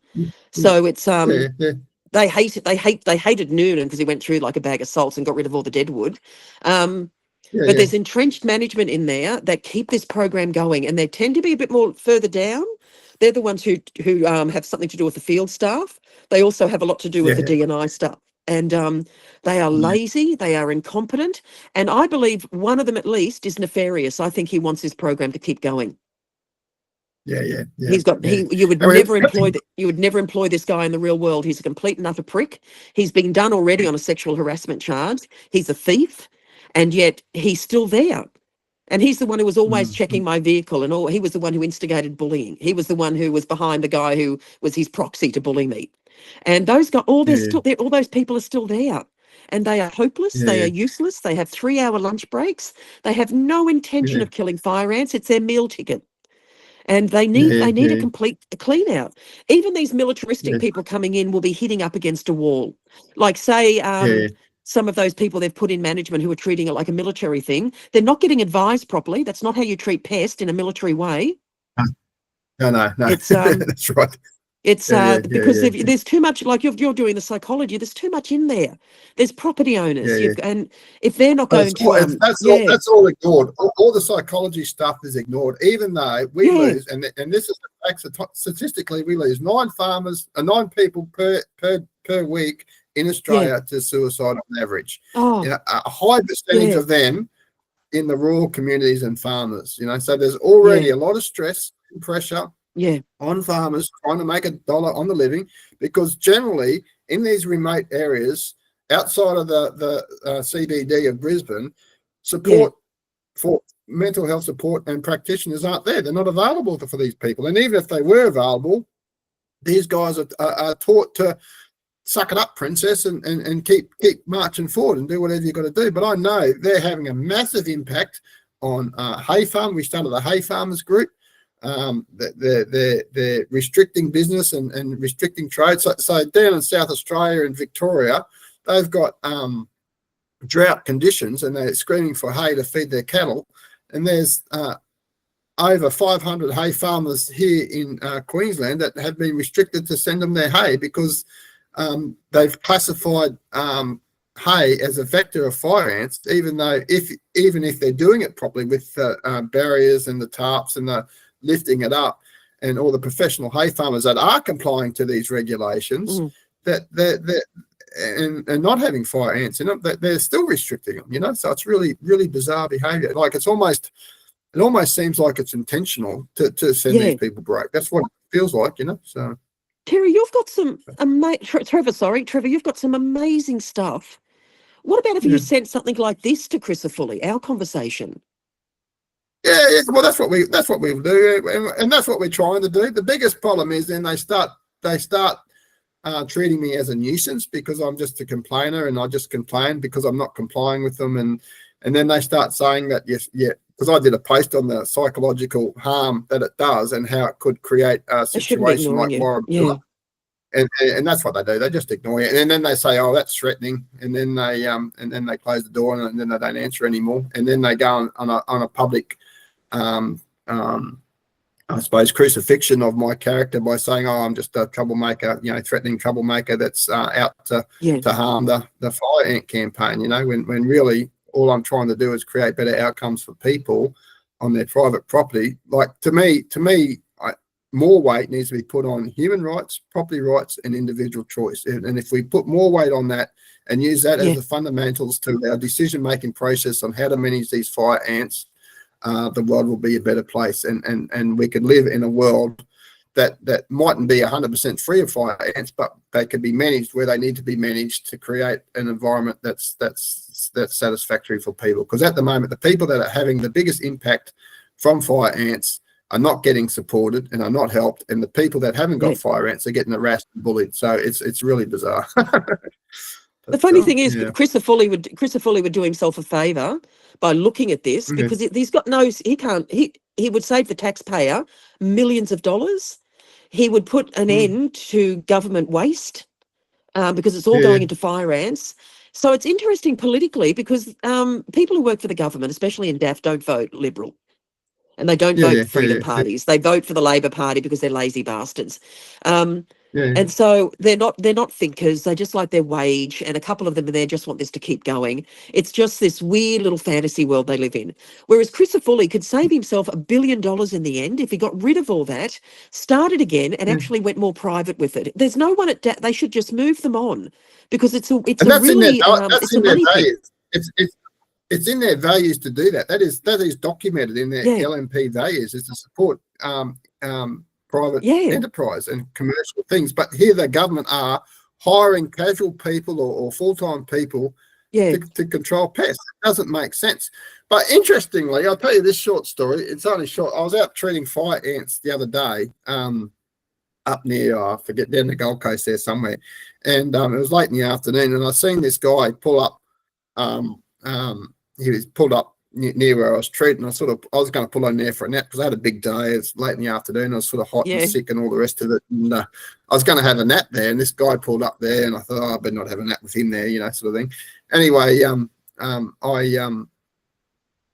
So it's they hate it. They hated Noonan because he went through like a bag of salts and got rid of all the deadwood. But there's entrenched management in there that keep this program going, and they tend to be a bit more further down. They're the ones who have something to do with the field staff. They also have a lot to do with the D&I stuff. And they are lazy, they are incompetent, and I believe one of them at least is nefarious. I think he wants his program to keep going. He's got you would never employ this guy in the real world. He's a complete and utter prick. He's been done already on a sexual harassment charge. He's a thief, and yet he's still there. And he's the one who was always checking my vehicle, and he was the one who instigated bullying. He was the one who was behind the guy who was his proxy to bully me. And those guys, all those people are still there. And they are hopeless. They are useless. They have 3-hour lunch breaks. They have no intention of killing fire ants. It's their meal ticket. And they need a complete clean out. Even these militaristic people coming in will be hitting up against a wall. Like say some of those people they've put in management who are treating it like a military thing, they're not getting advised properly. That's not how you treat pest in a military way. No. It's that's right. It's because there's too much, like you're doing the psychology, there's too much in there. There's property owners, and if they're not going to... That's all ignored. All the psychology stuff is ignored, even though we lose, and this is the facts, statistically, we lose 9 people per week in Australia to suicide on average. You know, a high percentage of them in the rural communities and farmers, you know, so there's already a lot of stress and pressure on farmers trying to make $1 on the living, because generally in these remote areas outside of the CBD of Brisbane, support for mental health support and practitioners aren't there. They're not available for these people, and even if they were available, these guys are taught to suck it up, princess, and keep marching forward and do whatever you've got to do. But I know they're having a massive impact on hay farm. We started a hay farmers group. They're restricting business and restricting trade. So down in South Australia and Victoria, they've got drought conditions and they're screaming for hay to feed their cattle. And there's over 500 hay farmers here in Queensland that have been restricted to send them their hay because they've classified hay as a vector of fire ants, even if they're doing it properly with the barriers and the tarps and the lifting it up, and all the professional hay farmers that are complying to these regulations, that they're not having fire ants in them, that they're still restricting them, you know. So it's really, really bizarre behaviour. Like it's almost it almost seems like it's intentional to send these people broke. That's what it feels like, so. Terry, you've got some Trevor, you've got some amazing stuff. What about if you sent something like this to Chrysophilia, our conversation? Yeah. Well, that's what we do, and that's what we're trying to do. The biggest problem is then they start treating me as a nuisance because I'm just a complainer, and I just complain because I'm not complying with them, and then they start saying that because I did a post on the psychological harm that it does and how it could create a situation like Warrabilla. And that's what they do. They just ignore it, and then they say, "Oh, that's threatening," and then they close the door, and then they don't answer anymore, and then they go on a public, I suppose, crucifixion of my character by saying, "Oh, I'm just a troublemaker, threatening troublemaker that's out to harm the fire ant campaign." When really all I'm trying to do is create better outcomes for people on their private property. Like to me. More weight needs to be put on human rights, property rights, and individual choice. And if we put more weight on that and use that as the fundamentals to our decision-making process on how to manage these fire ants, the world will be a better place. And we could live in a world that mightn't be 100% free of fire ants, but they can be managed where they need to be managed to create an environment that's satisfactory for people. Because at the moment, the people that are having the biggest impact from fire ants are not getting supported and are not helped, and the people that haven't got fire ants are getting harassed and bullied. So it's really bizarre. The funny thing is, Chrysophilia would do himself a favour by looking at this because he's got he would save the taxpayer millions of dollars. He would put an end to government waste because it's all going into fire ants. So it's interesting politically because people who work for the government, especially in DAF, don't vote Liberal. And they don't vote freedom parties. They vote for the Labor Party because they're lazy bastards. And so they're not thinkers. They just like their wage. And a couple of them there just want this to keep going. It's just this weird little fantasy world they live in. Whereas Chrysophilia could save himself $1 billion in the end if he got rid of all that, started again, and actually went more private with it. There's no one they should just move them on because it's a really it's a money thing. It's in their values to do that. That is documented in their LNP values, is to support private enterprise and commercial things. But here the government are hiring casual people or full-time people to control pests. It doesn't make sense. But interestingly, I'll tell you this short story. It's only short. I was out treating fire ants the other day up near, I forget, down the Gold Coast there somewhere. And it was late in the afternoon, and I seen this guy pull up he was pulled up near where I was treating. I was going to pull on there for a nap because I had a big day. It's late in the afternoon. I was sort of hot and sick and all the rest of it. And I was going to have a nap there, and this guy pulled up there, and I thought, I better not have a nap with him there, sort of thing. Anyway, I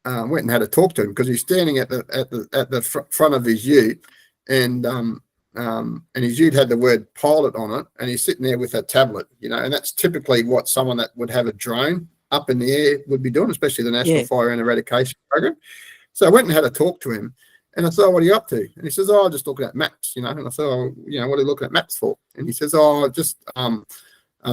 went and had a talk to him because he's standing at the front of his ute, and his ute had the word pilot on it, and he's sitting there with a tablet, and that's typically what someone that would have a drone up in the air would be doing, especially the National Fire and Eradication Program. So I went and had a talk to him, and I said, "Oh, what are you up to?" And he says, "Oh, I'm just looking at maps, And I said, "Oh, what are you looking at maps for?" And he says, "Oh, just I'm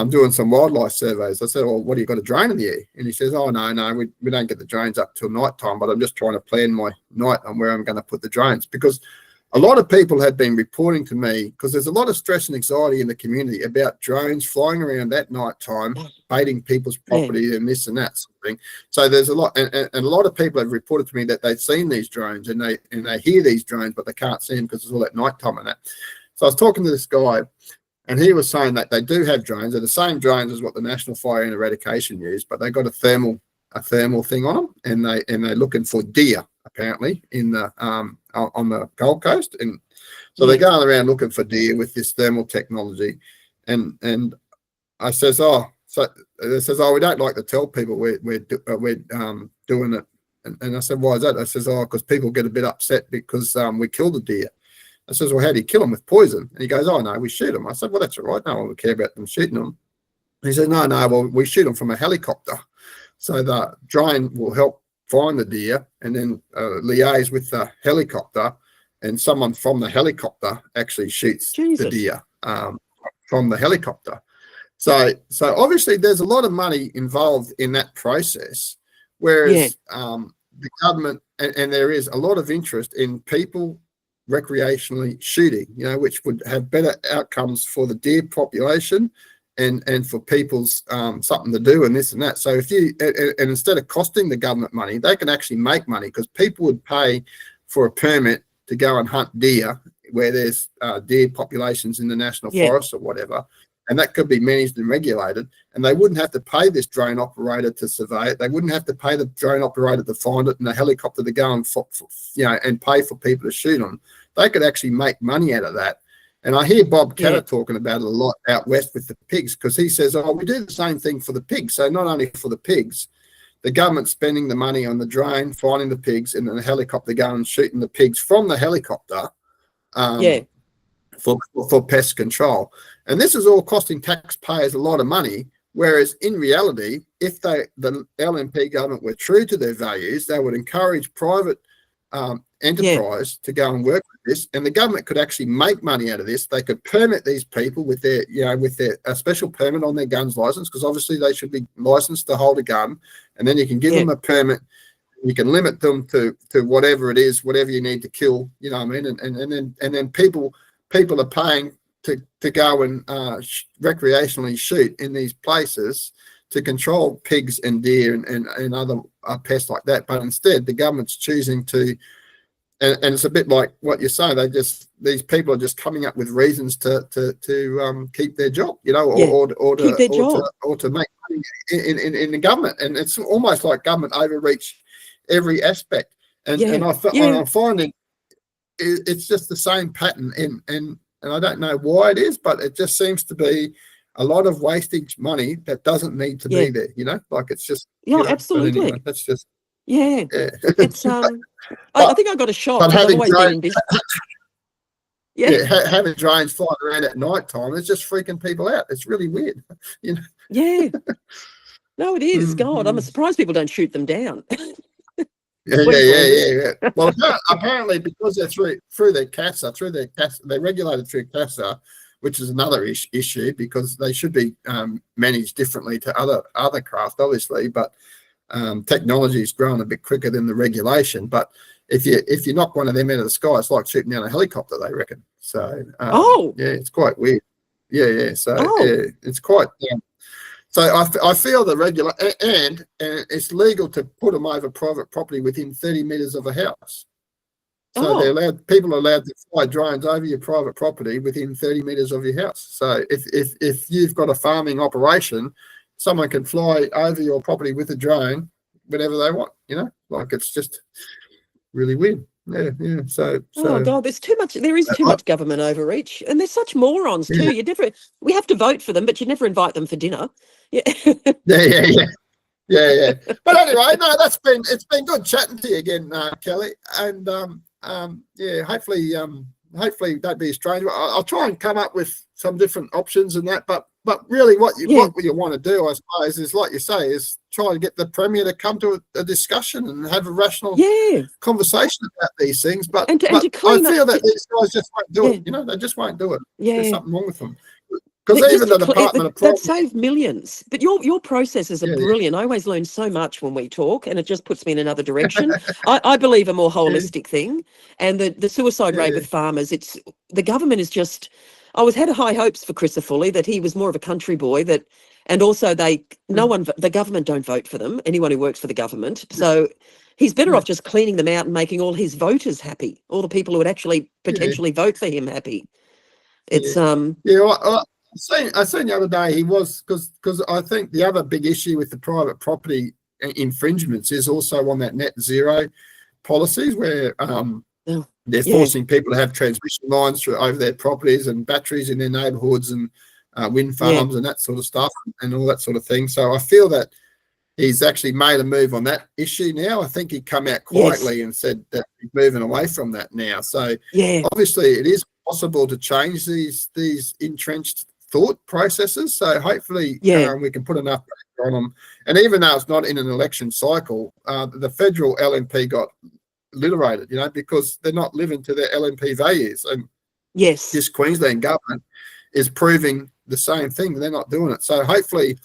doing some wildlife surveys." I said, "Well, what do you got a drone in the air?" And he says, "Oh, no, we don't get the drones up till night time, but I'm just trying to plan my night on where I'm going to put the drones." Because a lot of people had been reporting to me, because there's a lot of stress and anxiety in the community about drones flying around at night time, baiting people's property and this and that sort of thing. So there's a lot, and a lot of people have reported to me that they've seen these drones and they hear these drones, but they can't see them because it's all at night time and that. So I was talking to this guy, and he was saying that they do have drones. They're the same drones as what the National Fire and Eradication use, but they got a thermal thing on them, and they're looking for deer apparently in the on the Gold Coast, and so they're going around looking for deer with this thermal technology, and I says, "Oh," so they says, "Oh, we don't like to tell people we're doing it," and I said, "Why is that?" I says, "Oh, because people get a bit upset because we kill the deer." I says, "Well, how do you kill them? With poison?" And he goes, "Oh no, we shoot them." I said, "Well, that's all right. No one would care about them shooting them." And he said, "No, well, we shoot them from a helicopter, so the drone will help find the deer and then liaise with the helicopter, and someone from the helicopter actually shoots the deer from the helicopter." So obviously there's a lot of money involved in that process, whereas the government, and there is a lot of interest in people recreationally shooting, which would have better outcomes for the deer population and for people's something to do and this and that. So if you, and instead of costing the government money, they can actually make money, because people would pay for a permit to go and hunt deer where there's deer populations in the national forest or whatever. And that could be managed and regulated, and they wouldn't have to pay this drone operator to survey it. They wouldn't have to pay the drone operator to find it and the helicopter to go and, and pay for people to shoot them. They could actually make money out of that. And I hear Bob Catter talking about it a lot out west with the pigs, because he says, we do the same thing for the pigs. So not only for the pigs, the government's spending the money on the drone, finding the pigs, and then the helicopter going and shooting the pigs from the helicopter. For pest control. And this is all costing taxpayers a lot of money, whereas in reality, if the LNP government were true to their values, they would encourage private enterprise to go and work with this, and the government could actually make money out of this. They could permit these people with their a special permit on their guns license, because obviously they should be licensed to hold a gun, and then you can give them a permit. You can limit them to whatever it is, whatever you need to kill, you know what I mean? And then people are paying to go and recreationally shoot in these places to control pigs and deer and other pests like that. But instead, the government's choosing to, and it's a bit like what you say. These people are just coming up with reasons to keep their job, or to make money in the government. And it's almost like government overreach every aspect. And I'm finding it's just the same pattern. And I don't know why it is, but it just seems to be a lot of wastage money that doesn't need to be there, like it's just, absolutely. Anyway, that's just, it's, I think I got a shock, but because I've always been in business. Having drones flying around at night time is just freaking people out. It's really weird, No, it is. God, I'm surprised people don't shoot them down. Yeah. Well, apparently because they're through their CASA, they're regulated through CASA, which is another issue, because they should be managed differently to other craft, obviously. But technology is growing a bit quicker than the regulation. But if you knock one of them out of the sky, it's like shooting down a helicopter, they reckon. So it's quite weird. So it's quite. So I feel the regular, and it's legal to put them over private property within 30 metres of a house. So people are allowed to fly drones over your private property within 30 metres of your house. So if you've got a farming operation, someone can fly over your property with a drone whenever they want, like it's just really weird. Yeah. So oh God, there's too much. There is too much government overreach, and there's such morons too. We have to vote for them, but you never invite them for dinner. Yeah. But anyway, no, it's been good chatting to you again, Kelly, and hopefully don't be a stranger. I'll try and come up with some different options and that, but really what you want to do, I suppose, is like you say, is try to get the Premier to come to a discussion and have a rational conversation about these things. But I feel that these guys just won't do it. They just won't do it. There's something wrong with them. Because even the Department of that save millions. But your processes are brilliant. I always learn so much when we talk, and it just puts me in another direction. I believe a more holistic thing, and the suicide rate with farmers. The government is just. I had high hopes for Chris Foley, that he was more of a country boy, and also the government don't vote for them. Anyone who works for the government, so he's better off just cleaning them out and making all his voters happy, all the people who would actually potentially vote for him happy. It's I seen the other day he was, because I think the other big issue with the private property infringements is also on that net zero policies, where they're forcing people to have transmission lines over their properties and batteries in their neighbourhoods and wind farms and that sort of stuff and all that sort of thing. So I feel that he's actually made a move on that issue now. I think he come out quietly and said that he's moving away from that now. So obviously it is possible to change these entrenched thought processes. So hopefully we can put enough pressure on them. And even though it's not in an election cycle, the federal LNP got obliterated, because they're not living to their LNP values. And this Queensland government is proving the same thing. They're not doing it. So hopefully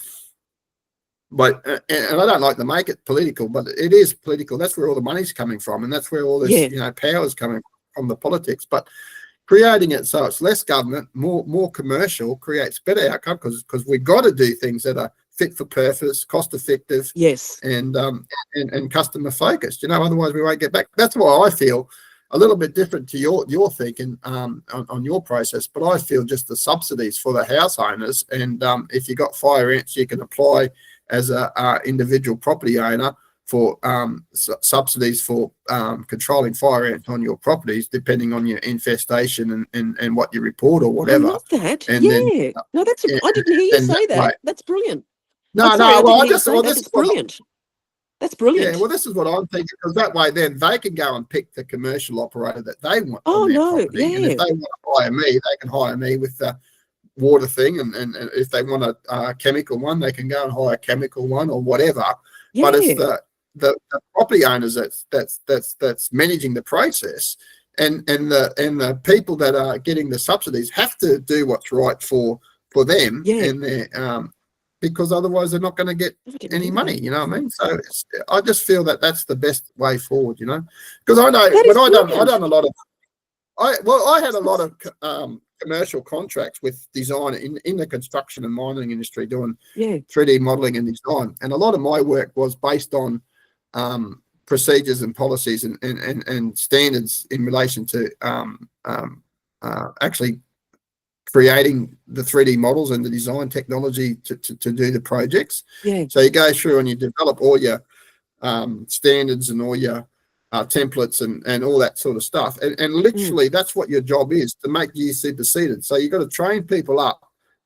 but and I don't like to make it political, but it is political. That's where all the money's coming from, and that's where all this power is coming from, the politics. But creating it so it's less government, more commercial, creates better outcome because we've got to do things that are fit for purpose, cost effective, and customer focused. Otherwise we won't get back. That's why I feel a little bit different to your thinking on your process, but I feel just the subsidies for the house owners, and if you got fire ants, you can apply as a individual property owner for subsidies for controlling fire ants on your properties, depending on your infestation and what you report or whatever. I love that. And then, no, that's I didn't hear you say that. That's brilliant. No, that's brilliant. That's brilliant. Yeah, well, this is what I'm thinking, because that way then they can go and pick the commercial operator that they want. Oh, on their no, property. And if they want to hire me, they can hire me with the water thing, and if they want a chemical one, they can go and hire a chemical one or whatever. But it's the property owners that's managing the process, and the people that are getting the subsidies have to do what's right for them and their because otherwise they're not going to get any money. You know what I mean? So I just feel that that's the best way forward. Because I know when I done a lot of I had a lot of commercial contracts with design in the construction and mining industry, doing 3D modeling and design, and a lot of my work was based on procedures and policies and standards in relation to actually creating the 3D models and the design technology to do the projects. So you go through and you develop all your standards and all your templates and all that sort of stuff. And literally that's what your job is, to make you superseded. So you've got to train people up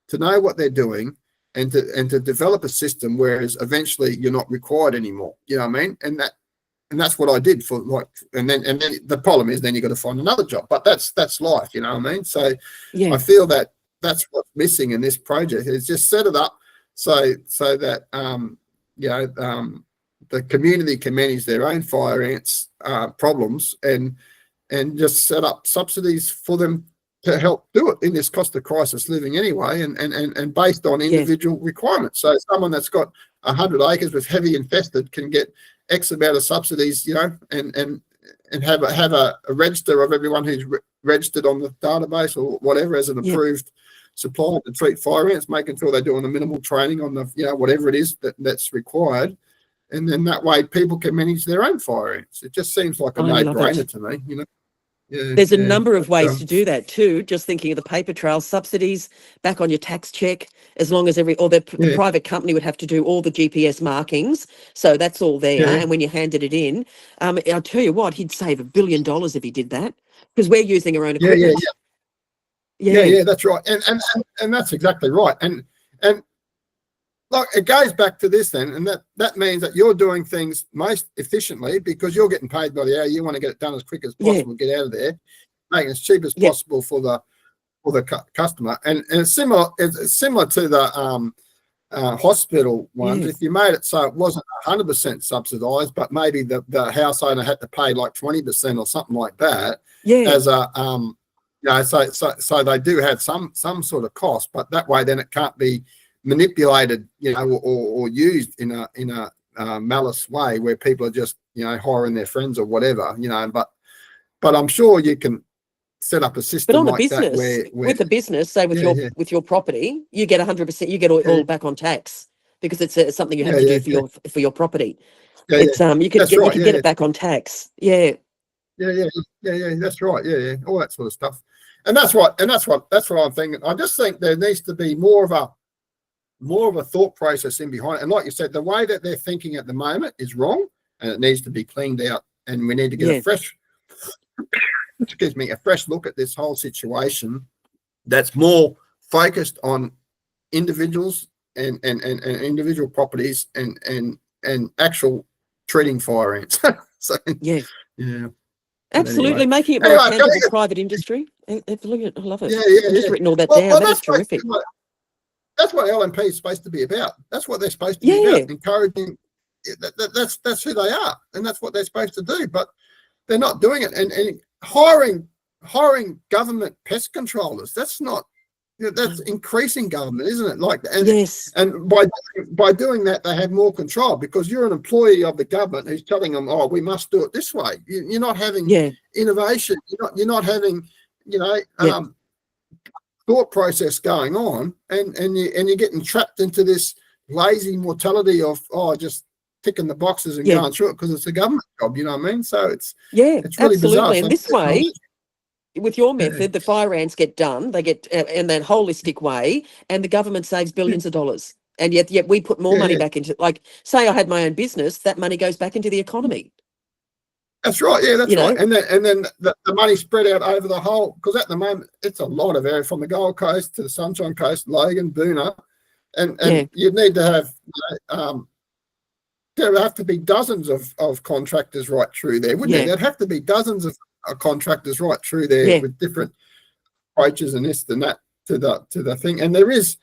to know what they're doing and to develop a system, whereas eventually you're not required anymore. You know what I mean? And that's what I did for and then the problem is then you got to find another job, but that's life, you know what I mean? So I feel that that's what's missing in this project, is just set it up so that the community can manage their own fire ants problems, and just set up subsidies for them to help do it in this cost of crisis living anyway, and based on individual requirements. So someone that's got 100 acres with heavy infested can get X amount of subsidies, and have a register of everyone who's registered on the database or whatever as an approved supplier to treat fire ants, making sure they're doing the minimal training on the whatever it is that's required, and then that way people can manage their own fire ants. It just seems like a no-brainer to me, There's a number of ways to do that too. Just thinking of the paper trail, subsidies back on your tax check, as long as the private company would have to do all the GPS markings. So that's all there. And when you handed it in, I'll tell you what, he'd save $1 billion if he did that, because we're using our own equipment. Yeah, that's right. And that's exactly right. And like, it goes back to this then, and that means that you're doing things most efficiently because you're getting paid by the hour. You want to get it done as quick as possible, get out of there, make it as cheap as possible for the customer. And it's similar to the hospital ones. If you made it so it wasn't 100% subsidised, but maybe the house owner had to pay like 20% or something like that, as a so they do have some sort of cost, but that way then it can't be manipulated, or used in a malice way where people are just, hiring their friends or whatever, but I'm sure you can set up a system. But on like the business, that with the business, say with your property, you get 100%, you get all back on tax, because it's something you have to do for your proproperty. It's you can get it back on tax. Yeah, that's right. All that sort of stuff. And that's what I'm thinking. I just think there needs to be more of a thought process in behind it. And like you said, the way that they're thinking at the moment is wrong, and it needs to be cleaned out, and we need to get a fresh look at this whole situation that's more focused on individuals and individual properties and actual treating fire ants. So absolutely, anyway. Making it more accountable private industry. Absolutely, I love it. I've just written all that down. That is terrific. That's what LNP is supposed to be about. That's what they're supposed to be about, encouraging. That's who they are, and that's what they're supposed to do. But they're not doing it, and hiring government pest controllers. That's not that's increasing government, isn't it? Like, Yes. and by doing that, they have more control, because you're an employee of the government who's telling them, oh, we must do it this way. You're not having innovation. You're not having, thought process going on, and you're getting trapped into this lazy mortality of just ticking the boxes and going through it because it's a government job. You know what I mean? So it's really absolutely bizarre. And this way, with your method, the fire ants get done. They get in that holistic way, and the government saves billions of dollars. And yet we put more money back into, like, say I had my own business, that money goes back into the economy. That's right. Yeah, that's right. And then the money spread out over the whole, because at the moment it's a lot of area from the Gold Coast to the Sunshine Coast, Logan, Boona, and you'd need to have there would have to be dozens of contractors right through there, wouldn't there? There'd have to be dozens of contractors right through there with different approaches and this and that to the thing. And there is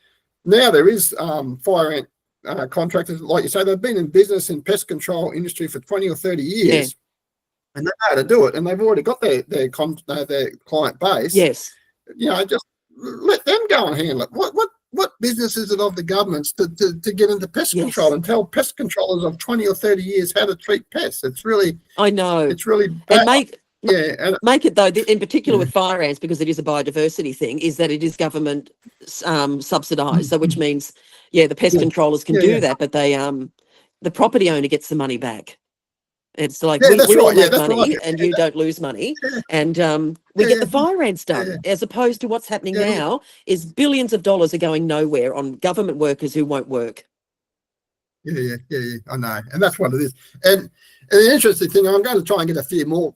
fire ant contractors, like you say, they've been in business in pest control industry for 20 or 30 years. And they know how to do it, and they've already got their client base. Yes, just let them go and handle it. What business is it of the governments to get into pest control and tell pest controllers of 20 or 30 years how to treat pests? It's really, I know, it's really bad. And make it though, in particular with fire ants, because it is a biodiversity thing, is that it is government subsidised. So which means, the pest controllers can do that, but they the property owner gets the money back. It's like we all make money and you don't lose money, and we get the fire ants done, as opposed to what's happening now is billions of dollars are going nowhere on government workers who won't work. Yeah, I know, and that's what it is. And the interesting thing, I'm going to try and get a few more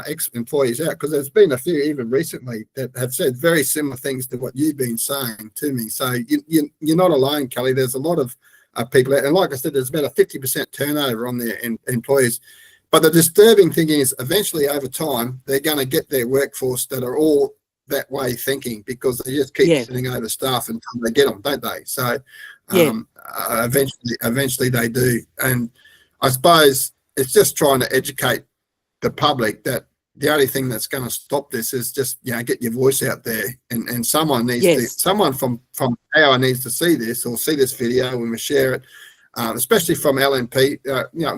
ex-employees out, because there's been a few even recently that have said very similar things to what you've been saying to me. So you're not alone, Kelly. There's a lot of people out, and like I said, there's about a 50% turnover on their employees. But the disturbing thing is, eventually over time, they're going to get their workforce that are all that way thinking, because they just keep sitting over staff until they get them, don't they? So eventually they do. And I suppose it's just trying to educate the public that the only thing that's going to stop this is just, get your voice out there, and someone needs to, someone from power needs to see this, or see this video when we share it, especially from LNP.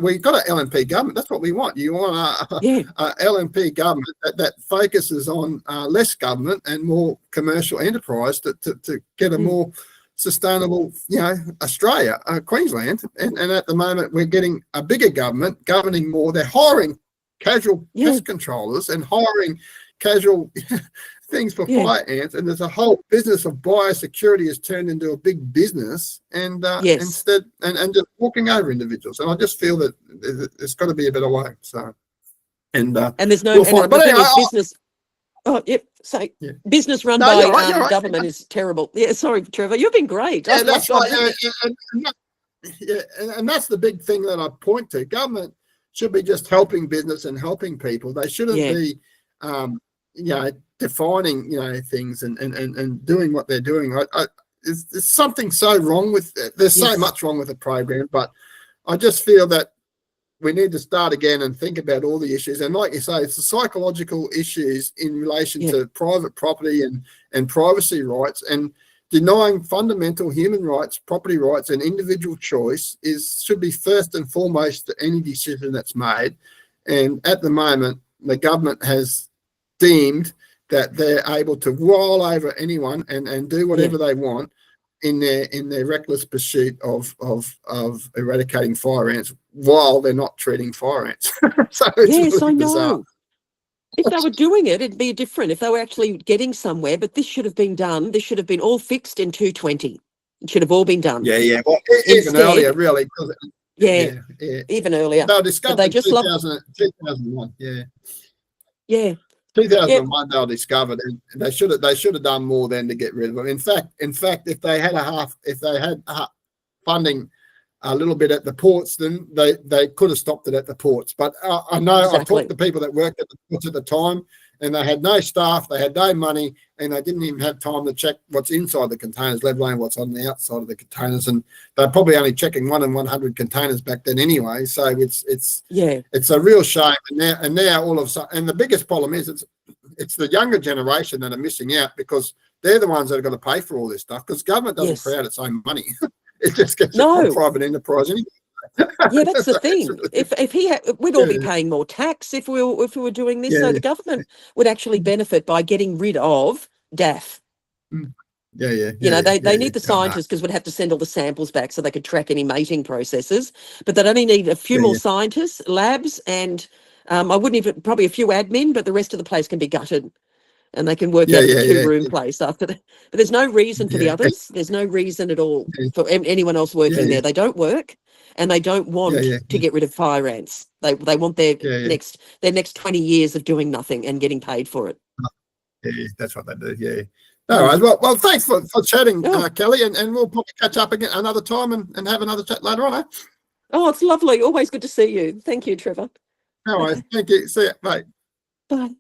We've got an LNP government. That's what we want. You want a LNP government that focuses on less government and more commercial enterprise to get a more sustainable, Australia, Queensland. And at the moment, we're getting a bigger government governing more. They're hiring casual pest controllers and hiring casual things for fire ants, and there's a whole business of biosecurity has turned into a big business, and instead and just walking over individuals. And I just feel that there's got to be a better way. So and there's no business. Business run by government is terrible. Yeah, sorry, Trevor, you've been great. Yeah, that's right. And that's the big thing that I point to. Government should be just helping business and helping people. They shouldn't be, defining, things and doing what they're doing. There's something so wrong with it. There's so much wrong with the program, but I just feel that we need to start again and think about all the issues. And like you say, it's the psychological issues in relation to private property and privacy rights, and denying fundamental human rights, property rights, and individual choice should be first and foremost to any decision that's made. And at the moment, the government has deemed that they're able to roll over anyone and do whatever they want in their reckless pursuit of eradicating fire ants, while they're not treating fire ants. So it's really bizarre. If they were doing it, it'd be different. If they were actually getting somewhere, but this should have been done. This should have been all fixed in 2020. It should have all been done. Yeah. Well, even earlier, really. Even earlier. They were discovered in 2001. Yeah. 2001 they were discovered, and they should have done more then to get rid of them. In fact, if they had funding a little bit at the ports, then they could have stopped it at the ports. But I know I've talked to people that worked at the ports at the time, and they had no staff, they had no money, and they didn't even have time to check what's inside the containers, let alone what's on the outside of the containers. And they're probably only checking 1 in 100 containers back then anyway. So it's a real shame. And now all of a sudden, and the biggest problem is it's the younger generation that are missing out, because they're the ones that are going to pay for all this stuff, because government doesn't Yes. create its own money. It just gets it No. from private enterprise anyway. Yeah, that's the So thing. it's really, We'd all be yeah, paying more tax if we were doing this. yeah, So the government would actually benefit by getting rid of DAF. mm, yeah, yeah, You know, yeah, they yeah, need the yeah. No, scientists, because we'd have to send all the samples back so they could track any mating processes. But they'd only need a few yeah, more yeah, scientists, labs, and I wouldn't even, probably a few admin, but the rest of the place can be gutted. And they can work yeah, out of a yeah, yeah, 2-room place after that. But there's no reason for the yeah, others. There's no reason at all yeah, for anyone else yeah, working yeah, there. They don't work, and they don't yeah, want yeah, to get rid of fire ants. They want their yeah, yeah, next 20 years of doing nothing and getting paid for it. yeah. That's what they do. Yeah. All Mm. right. Well, thanks for chatting, Oh, Kelly, and we'll probably catch up again another time and have another chat later on. Eh? oh, it's lovely. Always good to see you. Thank you, Trevor. No worries. Okay, Thank you. See you. Bye. bye.